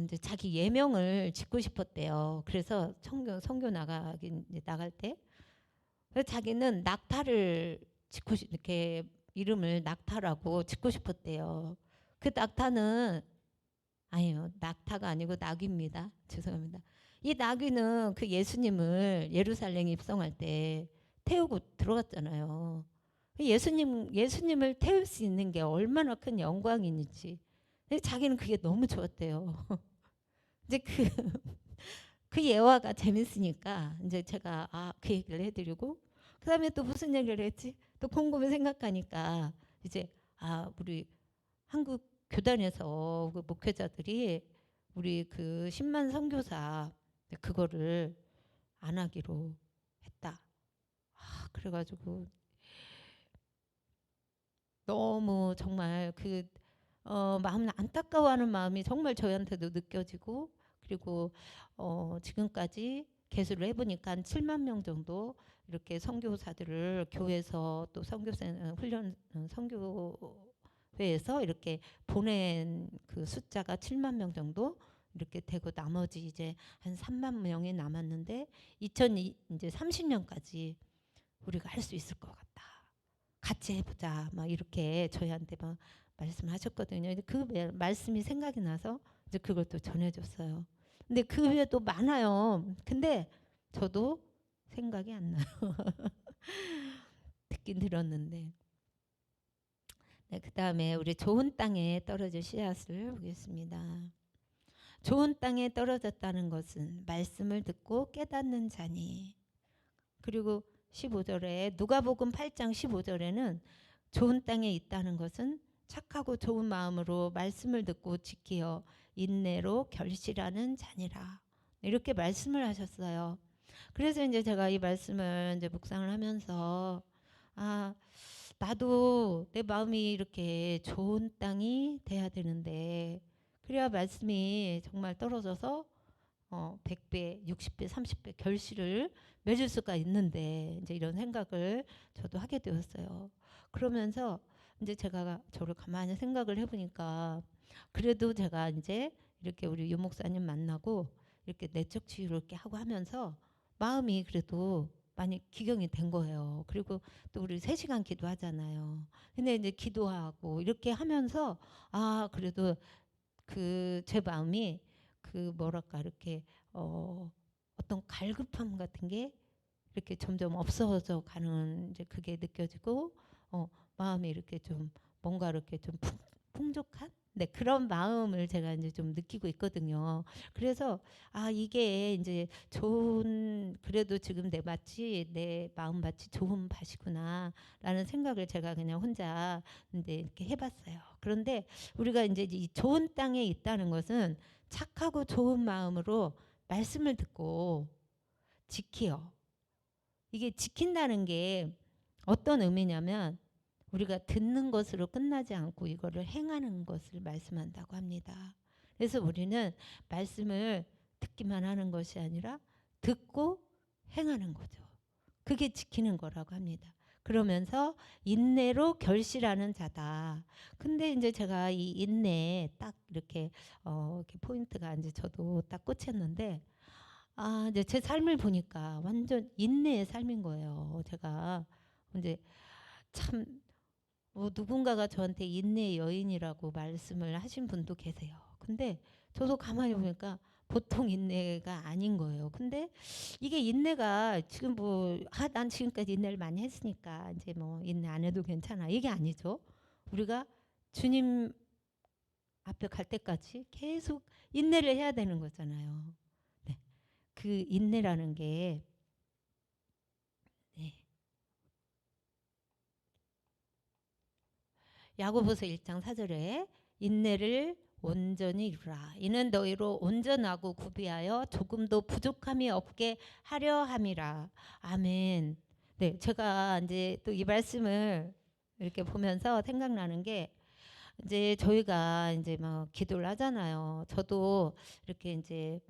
이제 자기 예명을 짓고 싶었대요. 그래서 선교 나가긴 이제 나갈 때 그래서 자기는 낙타를 이렇게 이름을 낙타라고 짓고 싶었대요. 그 낙타는 아니요, 낙타가 아니고 낙입니다. 죄송합니다. 이 낙이는 그 예수님을 예루살렘 입성할 때 태우고 들어갔잖아요. 예수님을 태울 수 있는 게 얼마나 큰 영광인지. 근데 자기는 그게 너무 좋았대요. 이제 그 예화가 재밌으니까 이제 제가 아, 그 얘기를 해드리고 그다음에 또 무슨 얘기를 했지? 또 곰곰이 생각하니까 이제 아, 우리 한국 교단에서 그 목회자들이 우리 그 10만 선교사 그거를 안 하기로 했다. 아, 그래가지고 너무 정말 마음 안타까워하는 마음이 정말 저희한테도 느껴지고 그리고 지금까지 개수를 해보니까 한 7만 명 정도 이렇게 선교사들을 교회에서 또 선교사 훈련 선교회에서 이렇게 보낸 그 숫자가 7만 명 정도 이렇게 되고 나머지 이제 한 3만 명이 남았는데 이제 30년까지 우리가 할 수 있을 것 같다. 같이 해보자. 막 이렇게 저희한테 막 말씀하셨거든요. 그 말씀이 생각이 나서 이제 그것도 전해줬어요. 근데 그 외에도 많아요. 근데 저도 생각이 안 나요. 듣긴 들었는데. 네, 그 다음에 우리 좋은 땅에 떨어질 씨앗을 보겠습니다. 좋은 땅에 떨어졌다는 것은 말씀을 듣고 깨닫는 자니. 그리고 15절에 누가복음 8장 15절에는 좋은 땅에 있다는 것은 착하고 좋은 마음으로 말씀을 듣고 지키어 인내로 결실하는 자니라. 이렇게 말씀을 하셨어요. 그래서 이제 제가 이 말씀을 이제 묵상을 하면서 아, 나도 내 마음이 이렇게 좋은 땅이 돼야 되는데 그래야 말씀이 정말 떨어져서 100배, 60배, 30배 결실을 맺을 수가 있는데 이제 이런 생각을 저도 하게 되었어요. 그러면서 이제 제가 저를 가만히 생각을 해보니까 그래도 제가 이제 이렇게 우리 유 목사님 만나고 이렇게 내적 치유를 이렇게 하고 하면서 마음이 그래도 많이 기경이 된 거예요. 그리고 또 우리 3시간 기도하잖아요. 근데 이제 기도하고 이렇게 하면서 아, 그래도 그 제 마음이 그 뭐랄까 이렇게 어떤 갈급함 같은 게 이렇게 점점 없어져 가는 이제 그게 느껴지고 마음이 이렇게 좀 뭔가 이렇게 좀 풍족한 그런 마음을 제가 이제 좀 느끼고 있거든요. 그래서 이게 이제 좋은 그래도 지금 내 마음밭이 좋은 밭이구나라는 생각을 제가 그냥 혼자 이제 이렇게 해봤어요. 그런데 우리가 이제 이 좋은 땅에 있다는 것은 착하고 좋은 마음으로 말씀을 듣고 지키요. 이게 지킨다는 게 어떤 의미냐면 우리가 듣는 것으로 끝나지 않고 이거를 행하는 것을 말씀한다고 합니다. 그래서 우리는 말씀을 듣기만 하는 것이 아니라 듣고 행하는 거죠. 그게 지키는 거라고 합니다. 그러면서 인내로 결실하는 자다. 근데 이제 제가 이 인내에 딱 이렇게 이렇게 포인트가 이제 저도 딱 꽂혔는데 이제 제 삶을 보니까 완전 인내의 삶인 거예요. 제가 이제 참 누군가가 저한테 인내의 여인이라고 말씀을 하신 분도 계세요. 근데 저도 가만히 보니까 보통 인내가 아닌 거예요. 근데 이게 인내가 지금 난 지금까지 인내를 많이 했으니까 이제 뭐 인내 안 해도 괜찮아. 이게 아니죠. 우리가 주님 앞에 갈 때까지 계속 인내를 해야 되는 거잖아요. 네. 그 인내라는 게 네. 야고보서 1장 4절에 인내를 온전히 이루라. 이는 너희로 온전하고 구비하여 조금도 부족함이 없게 하려 함이라. 아멘. 네, 제가 이제 또 이 말씀을 이렇게 보면서 생각나는 게 이제 저희가 이제 막 기도를 하잖아요. 저도 이렇게 이제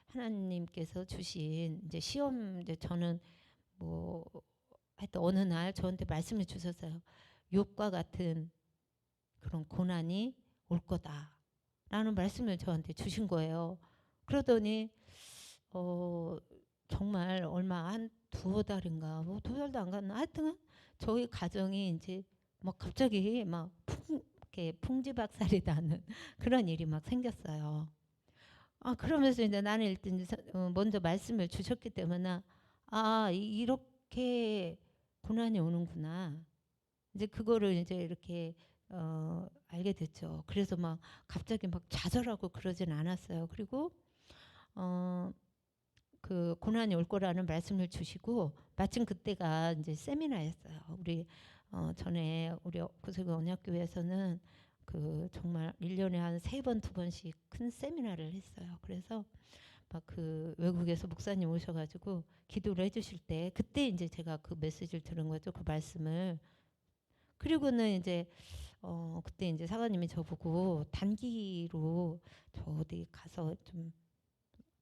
하나님께서 주신 이제 시험 이제 저는 뭐 하여튼 어느 날 저한테 말씀을 주셨어요. 욕과 같은 그런 고난이 올 거다라는 말씀을 저한테 주신 거예요. 그러더니 정말 얼마 한 두어 달인가 뭐 두 달도 안 갔나 하여튼 저희 가정이 이제 막 갑자기 막 이렇게 풍지박살이 나는 그런 일이 막 생겼어요. 그러면서 이제 나는 일단 먼저 말씀을 주셨기 때문에 이렇게 고난이 오는구나. 이제 그거를 이제 이렇게 알게 됐죠. 그래서 막 갑자기 막 좌절하고 그러진 않았어요. 그리고 그 고난이 올 거라는 말씀을 주시고 마침 그때가 이제 세미나였어요. 우리 전에 우리 구세구 언약교회에서는 그 정말 1년에 한 3번, 2번씩 큰 세미나를 했어요. 그래서 막 그 외국에서 목사님 오셔가지고 기도를 해주실 때 그때 이제 제가 그 메시지를 들은 거죠. 그 말씀을. 그리고는 이제 그때 이제 사관님이 저보고 단기로 저 어디 가서 좀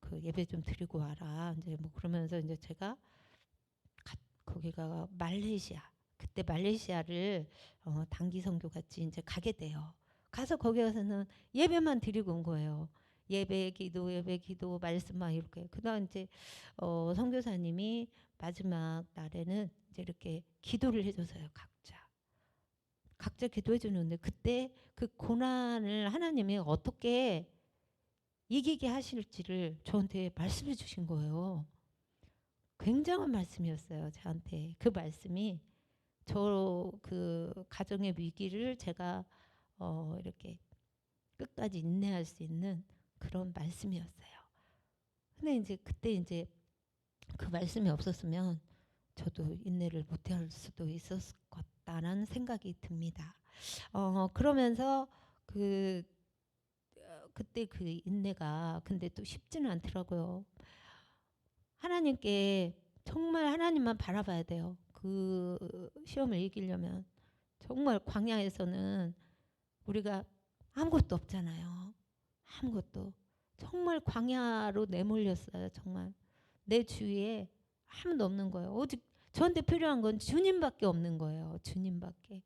그 예배 좀 드리고 와라. 이제 뭐 그러면서 이제 제가 거기가 말레이시아. 그때 말레이시아를 단기 선교 같이 이제 가게 돼요. 가서 거기 가서는 예배만 드리고 온 거예요. 예배 기도 말씀만 이렇게. 그다음 이제 선교사님이 마지막 날에는 이제 이렇게 기도를 해줘서요. 각자 기도해 주는데 그때 그 고난을 하나님이 어떻게 이기게 하실지를 저한테 말씀해 주신 거예요. 굉장한 말씀이었어요. 저한테 그 말씀이 저 그 가정의 위기를 제가 이렇게 끝까지 인내할 수 있는 그런 말씀이었어요. 근데 이제 그때 이제 그 말씀이 없었으면 저도 인내를 못할 수도 있었을 것다라는 생각이 듭니다. 그러면서 그때 그 인내가 근데 또 쉽지는 않더라고요. 하나님께 정말 하나님만 바라봐야 돼요. 그 시험을 이기려면 정말 광야에서는 우리가 아무것도 없잖아요. 아무것도. 정말 광야로 내몰렸어요. 정말 내 주위에 아무도 없는 거예요. 오직 저한테 필요한 건 주님밖에 없는 거예요. 주님밖에.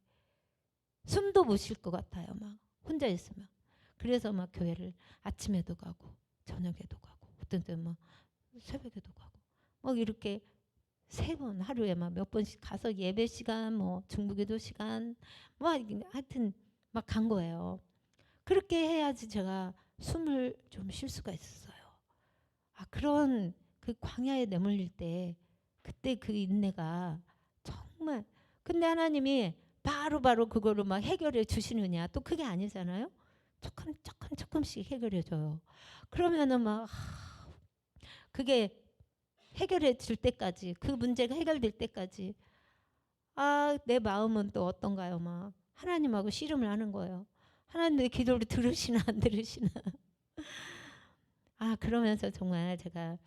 숨도 못 쉴 것 같아요. 막 혼자 있으면. 그래서 막 교회를 아침에도 가고 저녁에도 가고 어떤 때는 막 새벽에도 가고 막 이렇게 3번 하루에 막 몇 번씩 가서 예배 시간 뭐 중부기도 시간 뭐 하여튼 막 간 거예요. 그렇게 해야지 제가 숨을 좀 쉴 수가 있었어요. 그런 그 광야에 내몰릴 때 그때 그 인내가 정말 근데 하나님이 바로바로 그거를 막 해결해 주시느냐? 또 그게 아니잖아요. 조금씩 해결해 줘요. 그러면은 막 그게 해결해 줄 때까지, 그 문제가 해결될 때까지 내 마음은 또 어떤가요? 막 하나님하고 씨름을 하는 거예요. 하나님 내 기도를 들으시나 안 들으시나. 그러면서 정말 제가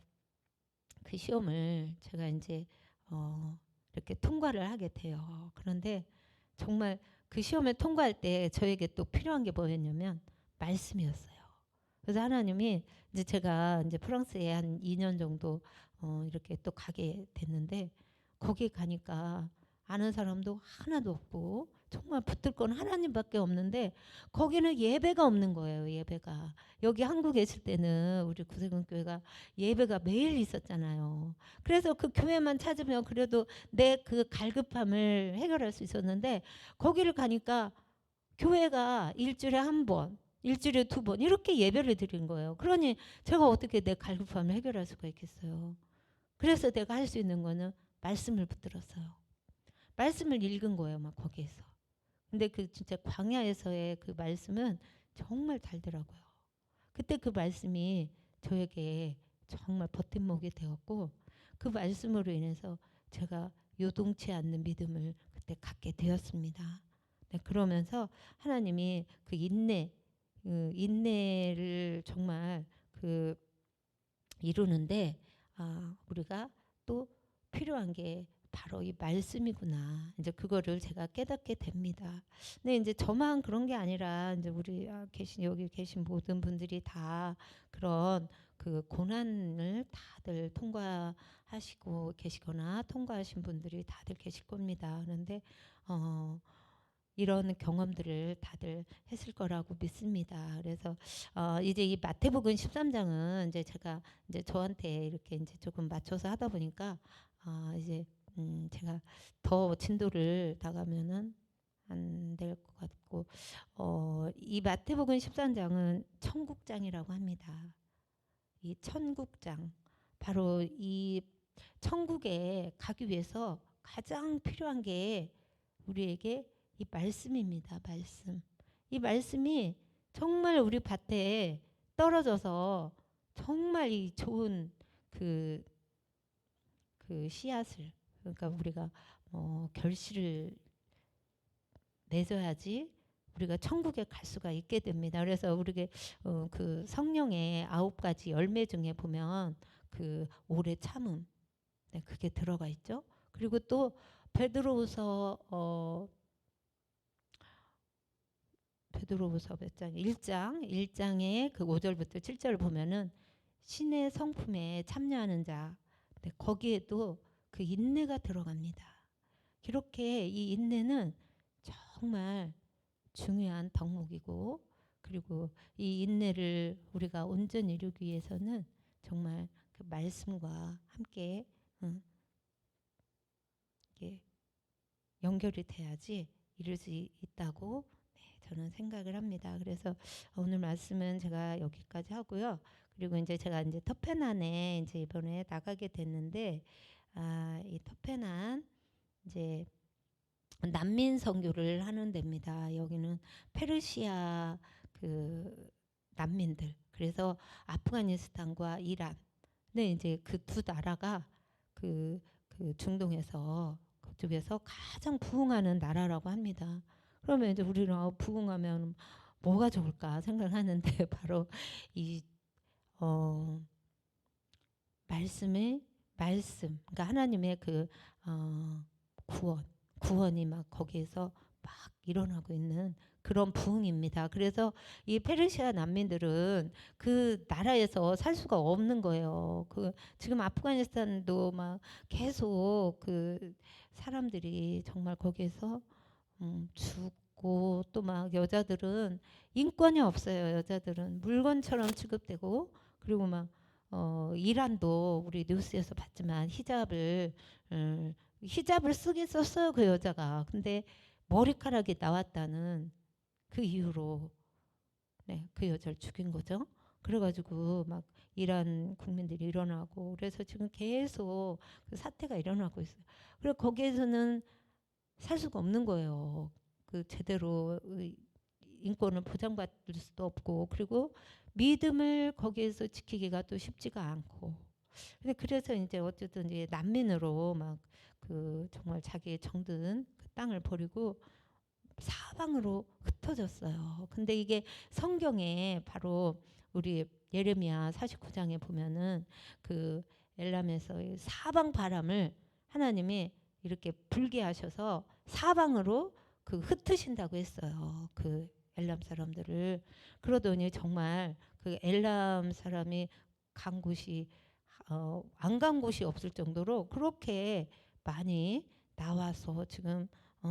그 시험을 제가 이제 이렇게 통과를 하게 돼요. 그런데 정말 그 시험을 통과할 때 저에게 또 필요한 게 뭐였냐면 말씀이었어요. 그래서 하나님이 이제 제가 이제 프랑스에 한 2년 정도 이렇게 또 가게 됐는데, 거기 가니까 아는 사람도 하나도 없고 정말 붙들 건 하나님밖에 없는데, 거기는 예배가 없는 거예요. 예배가. 여기 한국에 있을 때는 우리 구세군 교회가 예배가 매일 있었잖아요. 그래서 그 교회만 찾으면 그래도 내 그 갈급함을 해결할 수 있었는데, 거기를 가니까 교회가 일주일에 한 번, 일주일에 두 번 이렇게 예배를 드린 거예요. 그러니 제가 어떻게 내 갈급함을 해결할 수가 있겠어요. 그래서 내가 할 수 있는 거는 말씀을 붙들었어요. 말씀을 읽은 거예요, 막 거기에서. 근데 그 진짜 광야에서의 그 말씀은 정말 달더라고요. 그때 그 말씀이 저에게 정말 버팀목이 되었고, 그 말씀으로 인해서 제가 요동치 않는 믿음을 그때 갖게 되었습니다. 네, 그러면서 하나님이 그 인내를 정말 그 이루는데, 우리가 또 필요한 게 바로 이 말씀이구나. 이제 그거를 제가 깨닫게 됩니다. 근데 이제 저만 그런 게 아니라 이제 우리 여기 계신 모든 분들이 다 그런 그 고난을 다들 통과하시고 계시거나 통과하신 분들이 다들 계실 겁니다. 그런데 이런 경험들을 다들 했을 거라고 믿습니다. 그래서 이제 이 마태복음 13장은 이제 제가 이제 저한테 이렇게 이제 조금 맞춰서 하다 보니까 이제 제가 더 진도를 나가면은 안 될 것 같고, 이 마태복음 13장은 천국장이라고 합니다. 이 천국장, 바로 이 천국에 가기 위해서 가장 필요한 게 우리에게 이 말씀입니다. 말씀. 이 말씀이 정말 우리 밭에 떨어져서 정말 이 좋은 그 씨앗을, 그러니까 우리가 결실을 맺어야지 우리가 천국에 갈 수가 있게 됩니다. 그래서 우리가 그 성령의 9가지 열매 중에 보면 그 오래 참음, 네, 그게 들어가 있죠. 그리고 또 베드로후서 몇 장? 1장의 그 5절부터 7절을 보면은 신의 성품에 참여하는 자, 네, 거기에도 그 인내가 들어갑니다. 이렇게 이 인내는 정말 중요한 덕목이고, 그리고 이 인내를 우리가 온전히 이루기 위해서는 정말 그 말씀과 함께 이게 연결이 돼야지 이룰 수 있다고 저는 생각을 합니다. 그래서 오늘 말씀은 제가 여기까지 하고요. 그리고 이제 제가 이제 터페난에 이제 이번에 나가게 됐는데, 이 터페난 이제 난민 선교를 하는 데입니다. 여기는 페르시아 그 난민들. 그래서 아프가니스탄과 이란. 네, 이제 그 두 나라가 그 중동에서 그쪽에서 가장 부흥하는 나라라고 합니다. 그러면 이제 우리는 부흥하면 뭐가 좋을까 생각하는데 바로 이 말씀, 그러니까 하나님의 그 구원이 막 거기에서 막 일어나고 있는 그런 부흥입니다. 그래서 이 페르시아 난민들은 그 나라에서 살 수가 없는 거예요. 그 지금 아프가니스탄도 막 계속 그 사람들이 정말 거기에서 죽고, 또 막 여자들은 인권이 없어요. 여자들은 물건처럼 취급되고, 그리고 막 이란도 우리 뉴스에서 봤지만 히잡을 쓰게 썼어요, 그 여자가. 근데 머리카락이 나왔다는 그 이유로 그 여자를 죽인 거죠. 그래가지고 막 이란 국민들이 일어나고, 그래서 지금 계속 그 사태가 일어나고 있어요. 그리고 거기에서는 살 수가 없는 거예요. 그 제대로 인권을 보장받을 수도 없고, 그리고 믿음을 거기에서 지키기가 또 쉽지가 않고. 근데 그래서 이제 어쨌든 이제 난민으로 막 그 정말 자기의 정든 그 땅을 버리고 사방으로 흩어졌어요. 근데 이게 성경에 바로 우리 예레미야 49장에 보면은 그 엘람에서의 사방 바람을 하나님이 이렇게 불게 하셔서 사방으로 그 흩으신다고 했어요. 그 엘람 사람들을. 그러더니 정말 그 엘람 사람이 간 곳이 안 간 곳이 없을 정도로 그렇게 많이 나와서 지금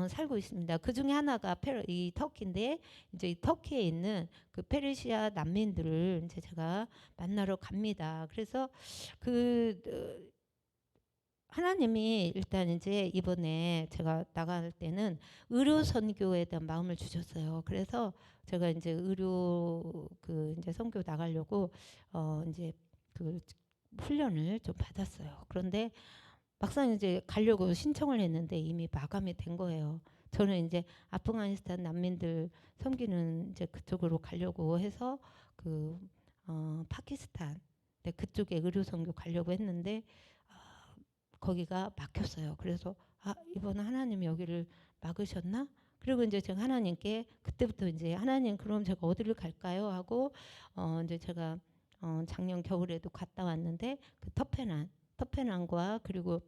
살고 있습니다. 그 중에 하나가 이 터키인데, 이제 이 터키에 있는 그 페르시아 난민들을 이제 제가 만나러 갑니다. 그래서 그 하나님이 일단 이제 이번에 제가 나갈 때는 의료 선교에 대한 마음을 주셨어요. 그래서 제가 이제 의료 그 이제 선교 나가려고 이제 그 훈련을 좀 받았어요. 그런데 막상 이제 가려고 신청을 했는데 이미 마감이 된 거예요. 저는 이제 아프가니스탄 난민들 섬기는 이제 그쪽으로 가려고 해서 그 파키스탄 그쪽에 의료 선교 가려고 했는데 거기가 막혔어요. 그래서 이번 하나님 여기를 막으셨나? 그리고 이제 제가 하나님께 그때부터 이제 하나님 그럼 제가 어디를 갈까요? 하고 이제 제가 작년 겨울에도 갔다 왔는데 그 터페난과 그리고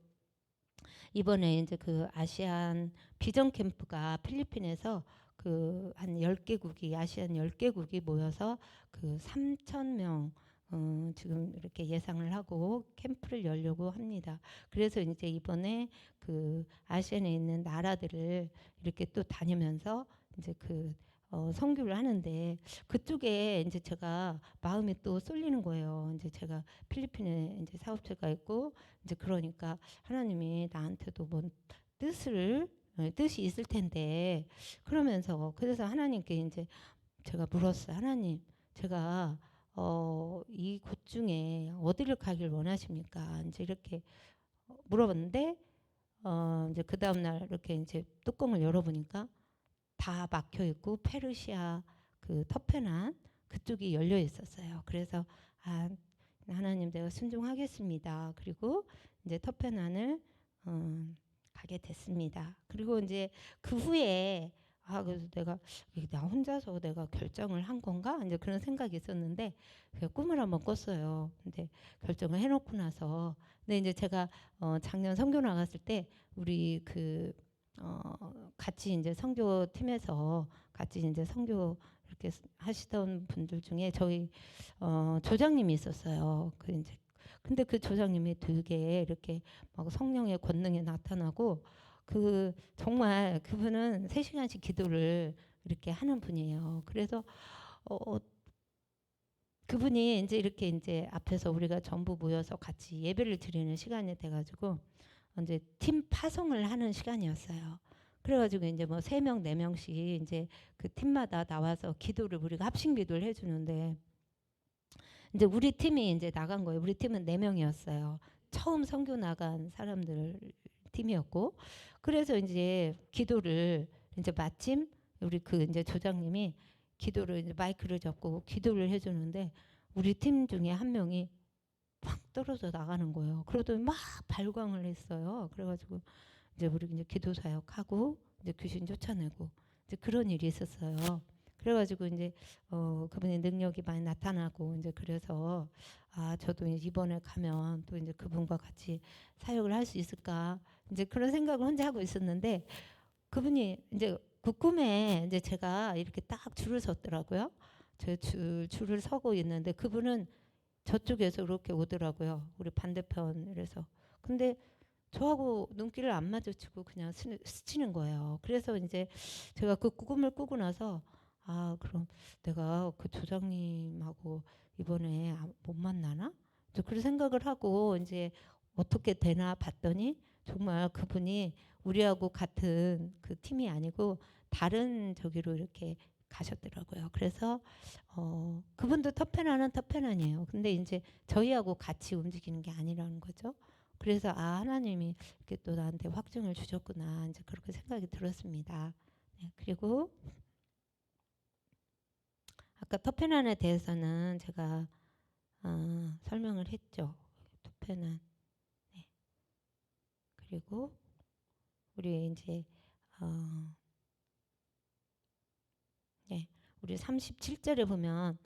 이번에 이제 그 아시안 비전 캠프가 필리핀에서 그 한 10개국이 아시안 10개국이 모여서 그 3,000명 지금 이렇게 예상을 하고 캠프를 열려고 합니다. 그래서 이제 이번에 그 아시안에 있는 나라들을 이렇게 또 다니면서 이제 그 선교를 하는데 그쪽에 이제 제가 마음이 또 쏠리는 거예요. 이제 제가 필리핀에 이제 사업체가 있고 이제 그러니까 하나님이 나한테도 뭔 뜻이 있을 텐데 그러면서 그래서 하나님께 이제 제가 물었어요. 하나님, 제가 이곳 중에 어디를 가길 원하십니까? 이제 이렇게 물어봤는데 이제 그 다음 날 이렇게 이제 뚜껑을 열어보니까 다 막혀 있고 페르시아 그 터페난 그쪽이 열려 있었어요. 그래서 하나님 내가 순종하겠습니다. 그리고 이제 터페난을 가게 됐습니다. 그리고 이제 그 후에 그래서 내가 나 혼자서 내가 결정을 한 건가? 이제 그런 생각이 있었는데 꿈을 한번 꿨어요. 근데 결정을 해놓고 나서 근데 이제 제가 작년 선교 나갔을 때 우리 그 같이 이제 선교 팀에서 같이 이제 선교 이렇게 하시던 분들 중에 저희 조장님이 있었어요. 그 이제 근데 그 조장님이 되게 이렇게 막 성령의 권능이 나타나고 그 정말 그분은 3시간씩 기도를 이렇게 하는 분이에요. 그래서 그분이 이제 이렇게 이제 앞에서 우리가 전부 모여서 같이 예배를 드리는 시간이 돼가지고 이제 팀 파송을 하는 시간이었어요. 그래가지고 이제 뭐 3명, 4명씩 이제 그 팀마다 나와서 기도를 우리가 합심 기도를 해주는데 이제 우리 팀이 이제 나간 거예요. 우리 팀은 4명이었어요. 처음 선교 나간 사람들 팀이었고 그래서 이제 기도를 이제 마침 우리 그 이제 조장님이 기도를 이제 마이크를 잡고 기도를 해주는데 우리 팀 중에 한 명이 팍 떨어져 나가는 거예요. 그러더니 막 발광을 했어요. 그래가지고 이제 우리 이제 기도 사역하고 이제 귀신 쫓아내고 이제 그런 일이 있었어요. 그래가지고 이제 그분의 능력이 많이 나타나고 이제 그래서 저도 이번에 가면 또 이제 그분과 같이 사역을 할 수 있을까 이제 그런 생각을 혼자 하고 있었는데 그분이 이제 그 꿈에 이제 제가 이렇게 딱 줄을 섰더라고요. 제 줄을 서고 있는데 그분은 저쪽에서 이렇게 오더라고요. 우리 반대편에서. 근데 저하고 눈길을 안 마주치고 그냥 스치는 거예요. 그래서 이제 제가 그 꿈을 꾸고 나서 그럼 내가 그 조장님하고 이번에 못 만나나? 그런 생각을 하고 이제 어떻게 되나 봤더니 정말 그분이 우리하고 같은 그 팀이 아니고 다른 저기로 이렇게 가셨더라고요. 그래서 그분도 터페난은 터페난이에요. 근데 이제 저희하고 같이 움직이는 게 아니라는 거죠. 그래서 하나님이 이렇게 또 나한테 확증을 주셨구나 이제 그렇게 생각이 들었습니다. 네, 그리고 아까 터페난에 대해서는 제가 설명을 했죠. 터페난. 네. 그리고 우리 이제 네, 우리 37절에 보면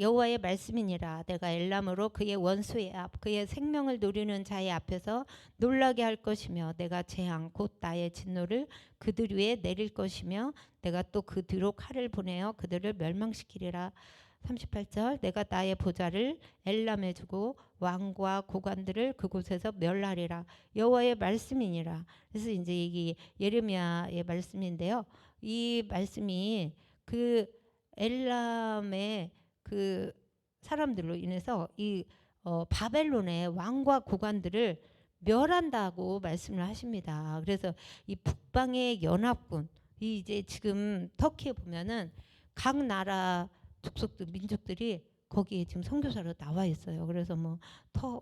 여호와의 말씀이니라 내가 엘람으로 그의 원수의 앞 그의 생명을 노리는 자의 앞에서 놀라게 할 것이며 내가 재앙 곧 나의 진노를 그들 위에 내릴 것이며 내가 또 그 뒤로 칼을 보내어 그들을 멸망시키리라. 38절 내가 나의 보좌를 엘람에 주고 왕과 고관들을 그곳에서 멸하리라. 여호와의 말씀이니라. 그래서 이제 이게 예레미야의 말씀인데요. 이 말씀이 그 엘람의 그 사람들로 인해서 이 바벨론의 왕과 고관들을 멸한다고 말씀을 하십니다. 그래서 이 북방의 연합군, 이 이제 지금 터키에 보면은 각 나라 족속들 민족들이 거기에 지금 선교사로 나와 있어요. 그래서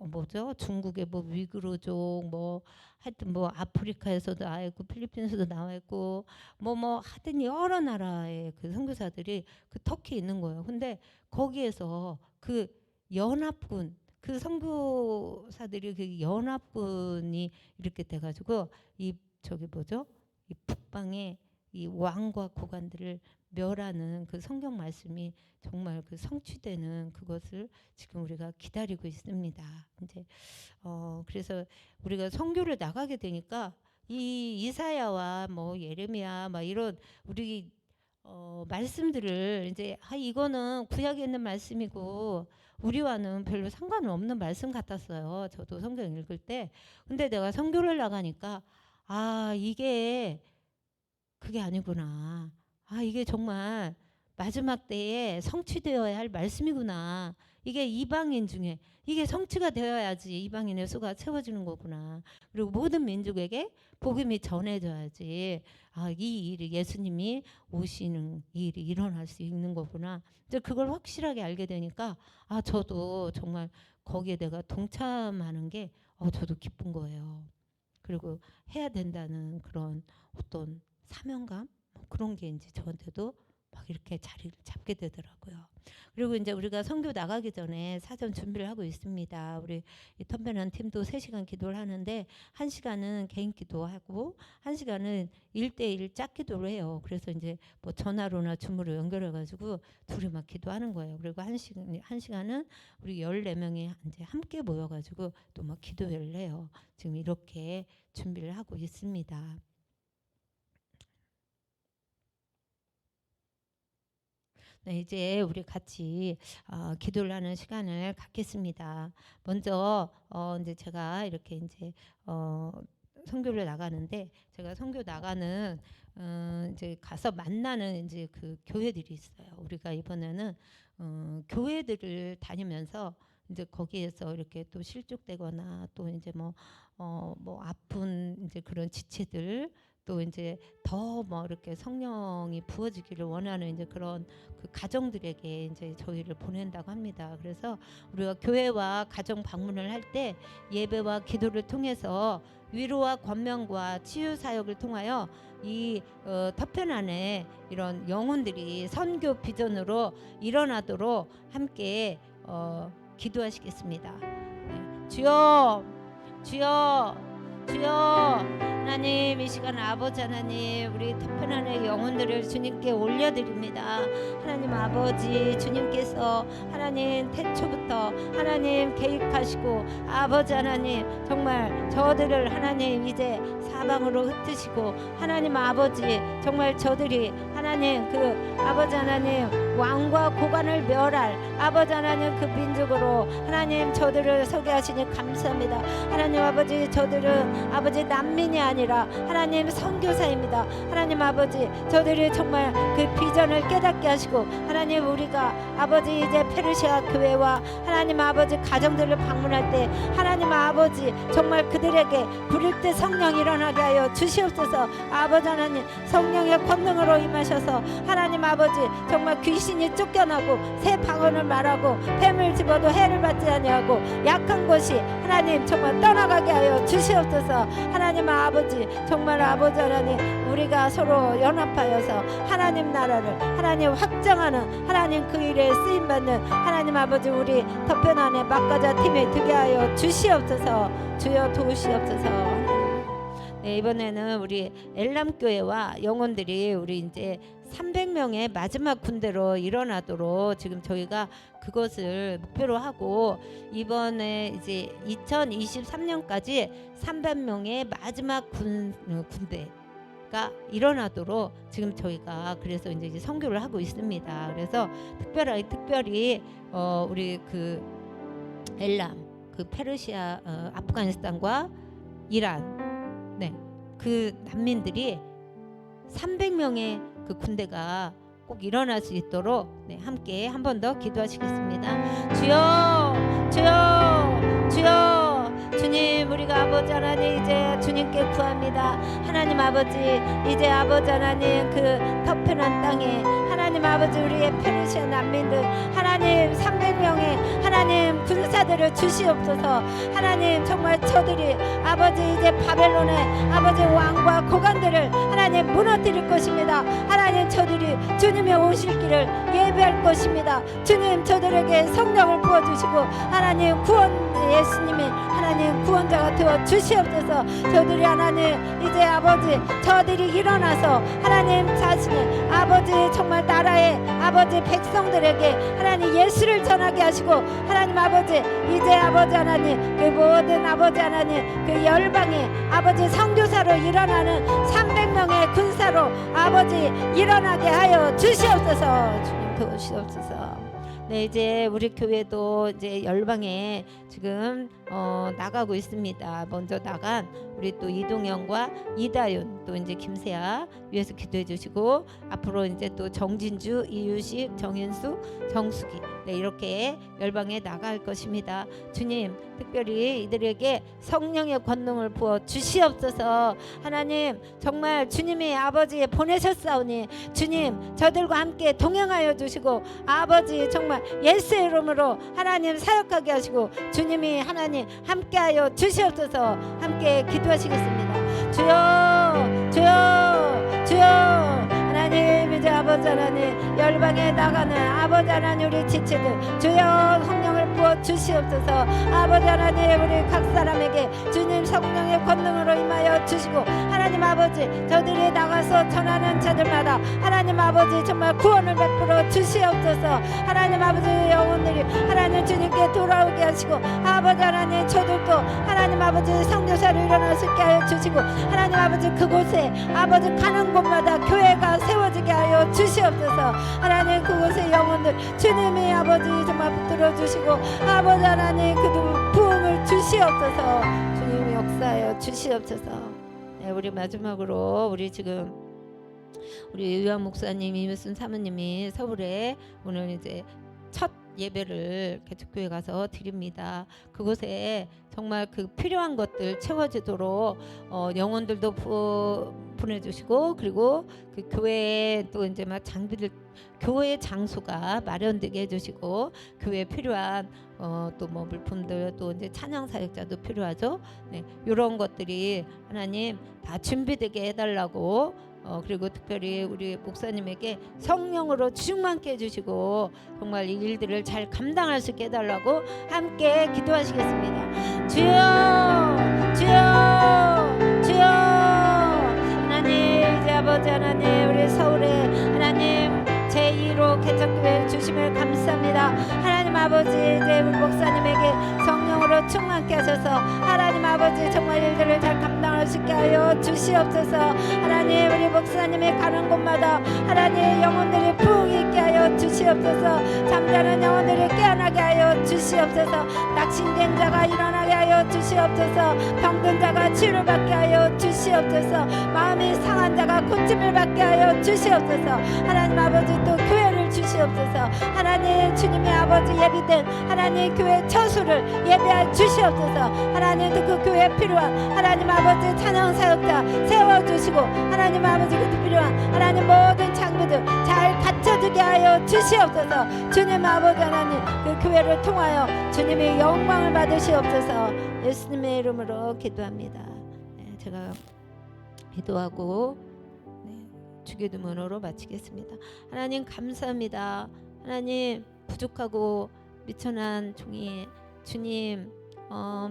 뭐죠? 중국의 뭐 위그르족 뭐 하여튼 뭐 아프리카에서도 나와 있고 필리핀에서도 나와 있고 뭐 하여튼 여러 나라의 그 선교사들이 그 터키에 있는 거예요. 근데 거기에서 그 연합군 그 선교사들이 그 연합군이 이렇게 돼가지고 이 저기 뭐죠? 이 북방의 이 왕과 고관들을 멸하는 그 성경 말씀이 정말 그 성취되는 그것을 지금 우리가 기다리고 있습니다. 이제 그래서 우리가 선교를 나가게 되니까 이 이사야와 뭐 예레미야 막 이런 우리 말씀들을 이제 이거는 구약에 있는 말씀이고 우리와는 별로 상관은 없는 말씀 같았어요. 저도 성경 읽을 때. 근데 내가 선교를 나가니까 이게 그게 아니구나. 이게 정말 마지막 때에 성취되어야 할 말씀이구나. 이게 이방인 중에 이게 성취가 되어야지 이방인의 수가 채워지는 거구나. 그리고 모든 민족에게 복음이 전해져야지 이 일이 예수님이 오시는 이 일이 일어날 수 있는 거구나. 이제 그걸 확실하게 알게 되니까 저도 정말 거기에 내가 동참하는 게 저도 기쁜 거예요. 그리고 해야 된다는 그런 어떤 사명감 그런 게 이제 저한테도 막 이렇게 자리를 잡게 되더라고요. 그리고 이제 우리가 선교 나가기 전에 사전 준비를 하고 있습니다. 우리 이 턴베넌 팀도 3시간 기도를 하는데 1시간은 개인 기도하고 1시간은 1대1 짝 기도를 해요. 그래서 이제 뭐 전화로나 줌으로 연결해 가지고 둘이 막 기도하는 거예요. 그리고 1시간은 우리 14명이 이제 함께 모여 가지고 또 막 기도회를 해요. 지금 이렇게 준비를 하고 있습니다. 네, 이제 우리 같이 기도를 하는 시간을 갖겠습니다. 먼저 이제 제가 이렇게 이제 선교를 나가는데 제가 선교 나가는 이제 가서 만나는 이제 그 교회들이 있어요. 우리가 이번에는 교회들을 다니면서 이제 거기에서 이렇게 또 실족되거나 또 이제 뭐 아픈 이제 그런 지체들 또 이제 더 뭐 이렇게 성령이 부어지기를 원하는 이제 그런 그 가정들에게 이제 저희를 보낸다고 합니다. 그래서 우리가 교회와 가정 방문을 할 때 예배와 기도를 통해서 위로와 권면과 치유 사역을 통하여 이 터편안에 이런 영혼들이 선교 비전으로 일어나도록 함께 기도하시겠습니다. 네. 주여 하나님 이 시간 아버지 하나님 우리 터편안의 영혼들을 주님께 올려드립니다. 하나님 아버지 주님께서 하나님 태초부터 하나님 계획하시고 아버지 하나님 정말 저들을 하나님 이제 사방으로 흩으시고 하나님 아버지 정말 저들이 하나님 그 아버지 하나님 왕과 고관을 멸할 아버지 하나님 그 민족으로 하나님 저들을 소개하시니 감사합니다. 하나님 아버지 저들은 아버지 난민이 아니라 하나님 선교사입니다. 하나님 아버지 저들이 정말 그 비전을 깨닫게 하시고 하나님 우리가 아버지 이제 페르시아 교회와 하나님 아버지 가정들을 방문할 때 하나님 아버지 정말 그들에게 부를 때 성령 일어나게 하여 주시옵소서. 아버지 하나님 성령의 권능으로 임하셔서 하나님 아버지 정말 귀신이 쫓겨나고 새 방언을 말하고 뱀을 집어도 해를 받지 아니하고 약한 것이 하나님 정말 떠나가게 하여 주시옵소서. 하나님 아버지 정말 아버지 하나님 우리가 서로 연합하여서 하나님 나라를 하나님 확장하는 하나님 그 일에 쓰임받는 하나님 아버지 우리 터편안에 막가자 팀에 되게 하여 주시옵소서. 주여 도우시옵소서. 네, 이번에는 우리 엘람교회와 영혼들이 우리 이제 300명의 마지막 군대로 일어나도록 지금 저희가 그것을 목표로 하고 이번에 이제 2023년까지 300명의 마지막 군대가 일어나도록 지금 저희가 그래서 이제 선교를 하고 있습니다. 그래서 특별히 우리 그 엘람 그 페르시아 아프가니스탄과 이란 네, 그 난민들이 300명의 그 군대가 꼭 일어날 수 있도록 네, 함께 한 번 더 기도하시겠습니다. 주여 주여 주여 주님 우리가 아버지 하나님 이제 주님께 구합니다. 하나님 아버지 이제 아버지 하나님 그 터편한 땅에 하나님 아버지 우리의 페르시아 난민들 하나님 300명의 하나님 군사들을 주시옵소서. 하나님 정말 저들이 아버지 이제 바벨론의 아버지 왕과 고관들을 하나님 무너뜨릴 것입니다. 하나님 저들이 주님의 오실 길을 예배할 것입니다. 주님 저들에게 성령을 부어주시고 하나님 구원 예수님이 하나님 구원자가 되어 주시옵소서. 저들이 하나님 이제 아버지 저들이 일어나서 하나님 자신의 아버지 정말 나라의 아버지 백성들에게 하나님 예수를 전하게 하시고 하나님 아버지 이제 아버지 하나님 그 모든 아버지 하나님 그 열방의 아버지 선교사로 일어나는 300명의 군사로 아버지 일어나게 하여 주시옵소서. 주님 도우시옵소서. 네, 이제 우리 교회도 이제 열방에 지금 나가고 있습니다. 먼저 나간 우리 또 이동영과 이다윤 또 이제 김세아 위해서 기도해 주시고 앞으로 이제 또 정진주, 이유식, 정현수, 정수기 네, 이렇게 열방에 나갈 것입니다. 주님 특별히 이들에게 성령의 권능을 부어 주시옵소서. 하나님 정말 주님이 아버지 보내셨사오니 주님 저들과 함께 동행하여 주시고 아버지 정말 예수의 이름으로 하나님 사역하게 하시고 주님이 하나님 함께하여 주시옵소서. 함께 기도하시겠습니다. 주여 주여 주여 하나님 이제 아버지 하나님 열방에 나가는 아버지 하나님 우리 지체들 주여 성령을 부어 주시옵소서. 아버지 하나님 우리 각 사람에게 주님 성령의 권능으로 임하여 주시고 하나님 아버지 저들이 나가서 전하는 자들마다 하나님 아버지 정말 구원을 베풀어 주시옵소서. 하나님 아버지 영혼들이 하나님 주님께 돌아오게 하시고 아버지 하나님 저들도 하나님 아버지 선교사로 일어날 수 있게 하여 주시고 하나님 아버지 그곳에 아버지 가는 곳마다 교회가 세워지게 하여 주시옵소서. 하나님 그곳의 영혼들 주님이 아버지 정말 붙들어 주시고 아버지 하나님 그 부흥을 주시옵소서. 주님이 역사하여 주시옵소서. 네, 우리 마지막으로 우리 지금 우리 유한 목사님, 이무순 사모님이 서울에 오늘 이제 첫 예배를 개척교회 가서 드립니다. 그곳에 정말 그 필요한 것들 채워지도록 영혼들도 보내주시고 그리고 그 교회에 또 이제 막 장비들 교회 장소가 마련되게 해주시고 교회에 필요한 또 뭐 물품들 또 이제 찬양 사역자도 필요하죠. 네, 이런 것들이 하나님 다 준비되게 해달라고. 그리고 특별히 우리 목사님에게 성령으로 충만케 해주시고 정말 이 일들을 잘 감당할 수 있게 해달라고 함께 기도하시겠습니다. 주여 주여 주여 하나님 이제 아버지 하나님 우리 서울에 하나님 제2로 개척교회 주심을 감사합니다. 하나님 아버지 이제 우리 목사님에게 성령으로 충만케 하셔서 하나님 아버지 정말 일들을 잘 감당할 멋있게 하여 주시옵소서. 하나님 우리 목사님이 가는 곳마다 하나님 영혼들이 푹 있게 하여 주시옵소서. 잠자는 영혼들이 깨어나게 하여 주시옵소서. 낙심된 자가 일어나게 하여 주시옵소서. 병든 자가 치료받게 하여 주시옵소서. 마음이 상한 자가 고침을 받게 하여 주시옵소서. 하나님 아버지 또 교회를 주시옵소서. 하나님 주님의 아버지 예비된 하나님 교회 처수를 예배해 주시옵소서. 하나님 그 교회에 필요한 하나님 아버지 찬양 사역자 세워주시고 하나님 아버지 그 필요한 하나님 모든 장부들 잘 갖춰주게 하여 주시옵소서. 주님 아버지 하나님 그 교회를 통하여 주님의 영광을 받으시옵소서. 예수님의 이름으로 기도합니다. 네, 제가 기도하고 주기도문으로 마치겠습니다. 하나님 감사합니다. 하나님 부족하고 미천한 종이 주님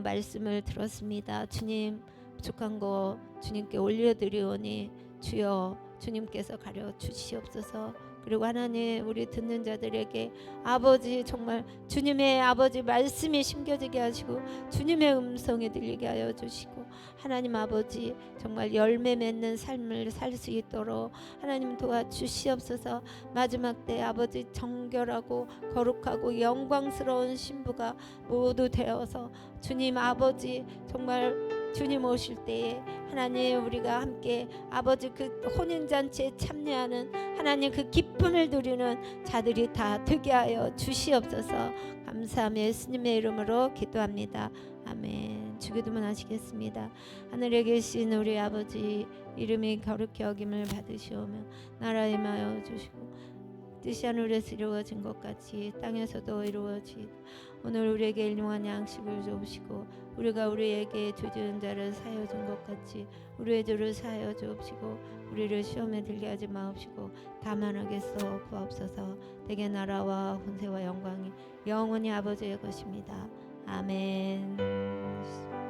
말씀을 들었습니다. 주님 부족한 거 주님께 올려드리오니 주여 주님께서 가려 주시옵소서. 그리고 하나님 우리 듣는 자들에게 아버지 정말 주님의 아버지 말씀이 심겨지게 하시고 주님의 음성이 들리게 하여 주시고 하나님 아버지 정말 열매 맺는 삶을 살 수 있도록 하나님 도와주시옵소서. 마지막 때 아버지 정결하고 거룩하고 영광스러운 신부가 모두 되어서 주님 아버지 정말 주님 오실 때에 하나님 우리가 함께 아버지 그 혼인잔치에 참여하는 하나님 그 기쁨을 누리는 자들이 다 되게 하여 주시옵소서. 감사하며 예수님의 이름으로 기도합니다. 아멘. 주기도문 하시겠습니다. 하늘에 계신 우리 아버지 이름이 거룩히 여김을 받으시오며 나라에 임하여 주시고 뜻이 하늘에서 이루어진 것 같이 땅에서도 이루어지이다. 오늘 우리에게 일용할 양식을 주옵시고 우리가 우리에게 죄지은 자를 사하여 준 것 같이 우리의 죄를 사하여 주옵시고 우리를 시험에 들게 하지 마옵시고 다만 하겠소 구하옵소서. 대개 나라와 권세와 영광이 영원히 아버지의 것입니다. 아멘.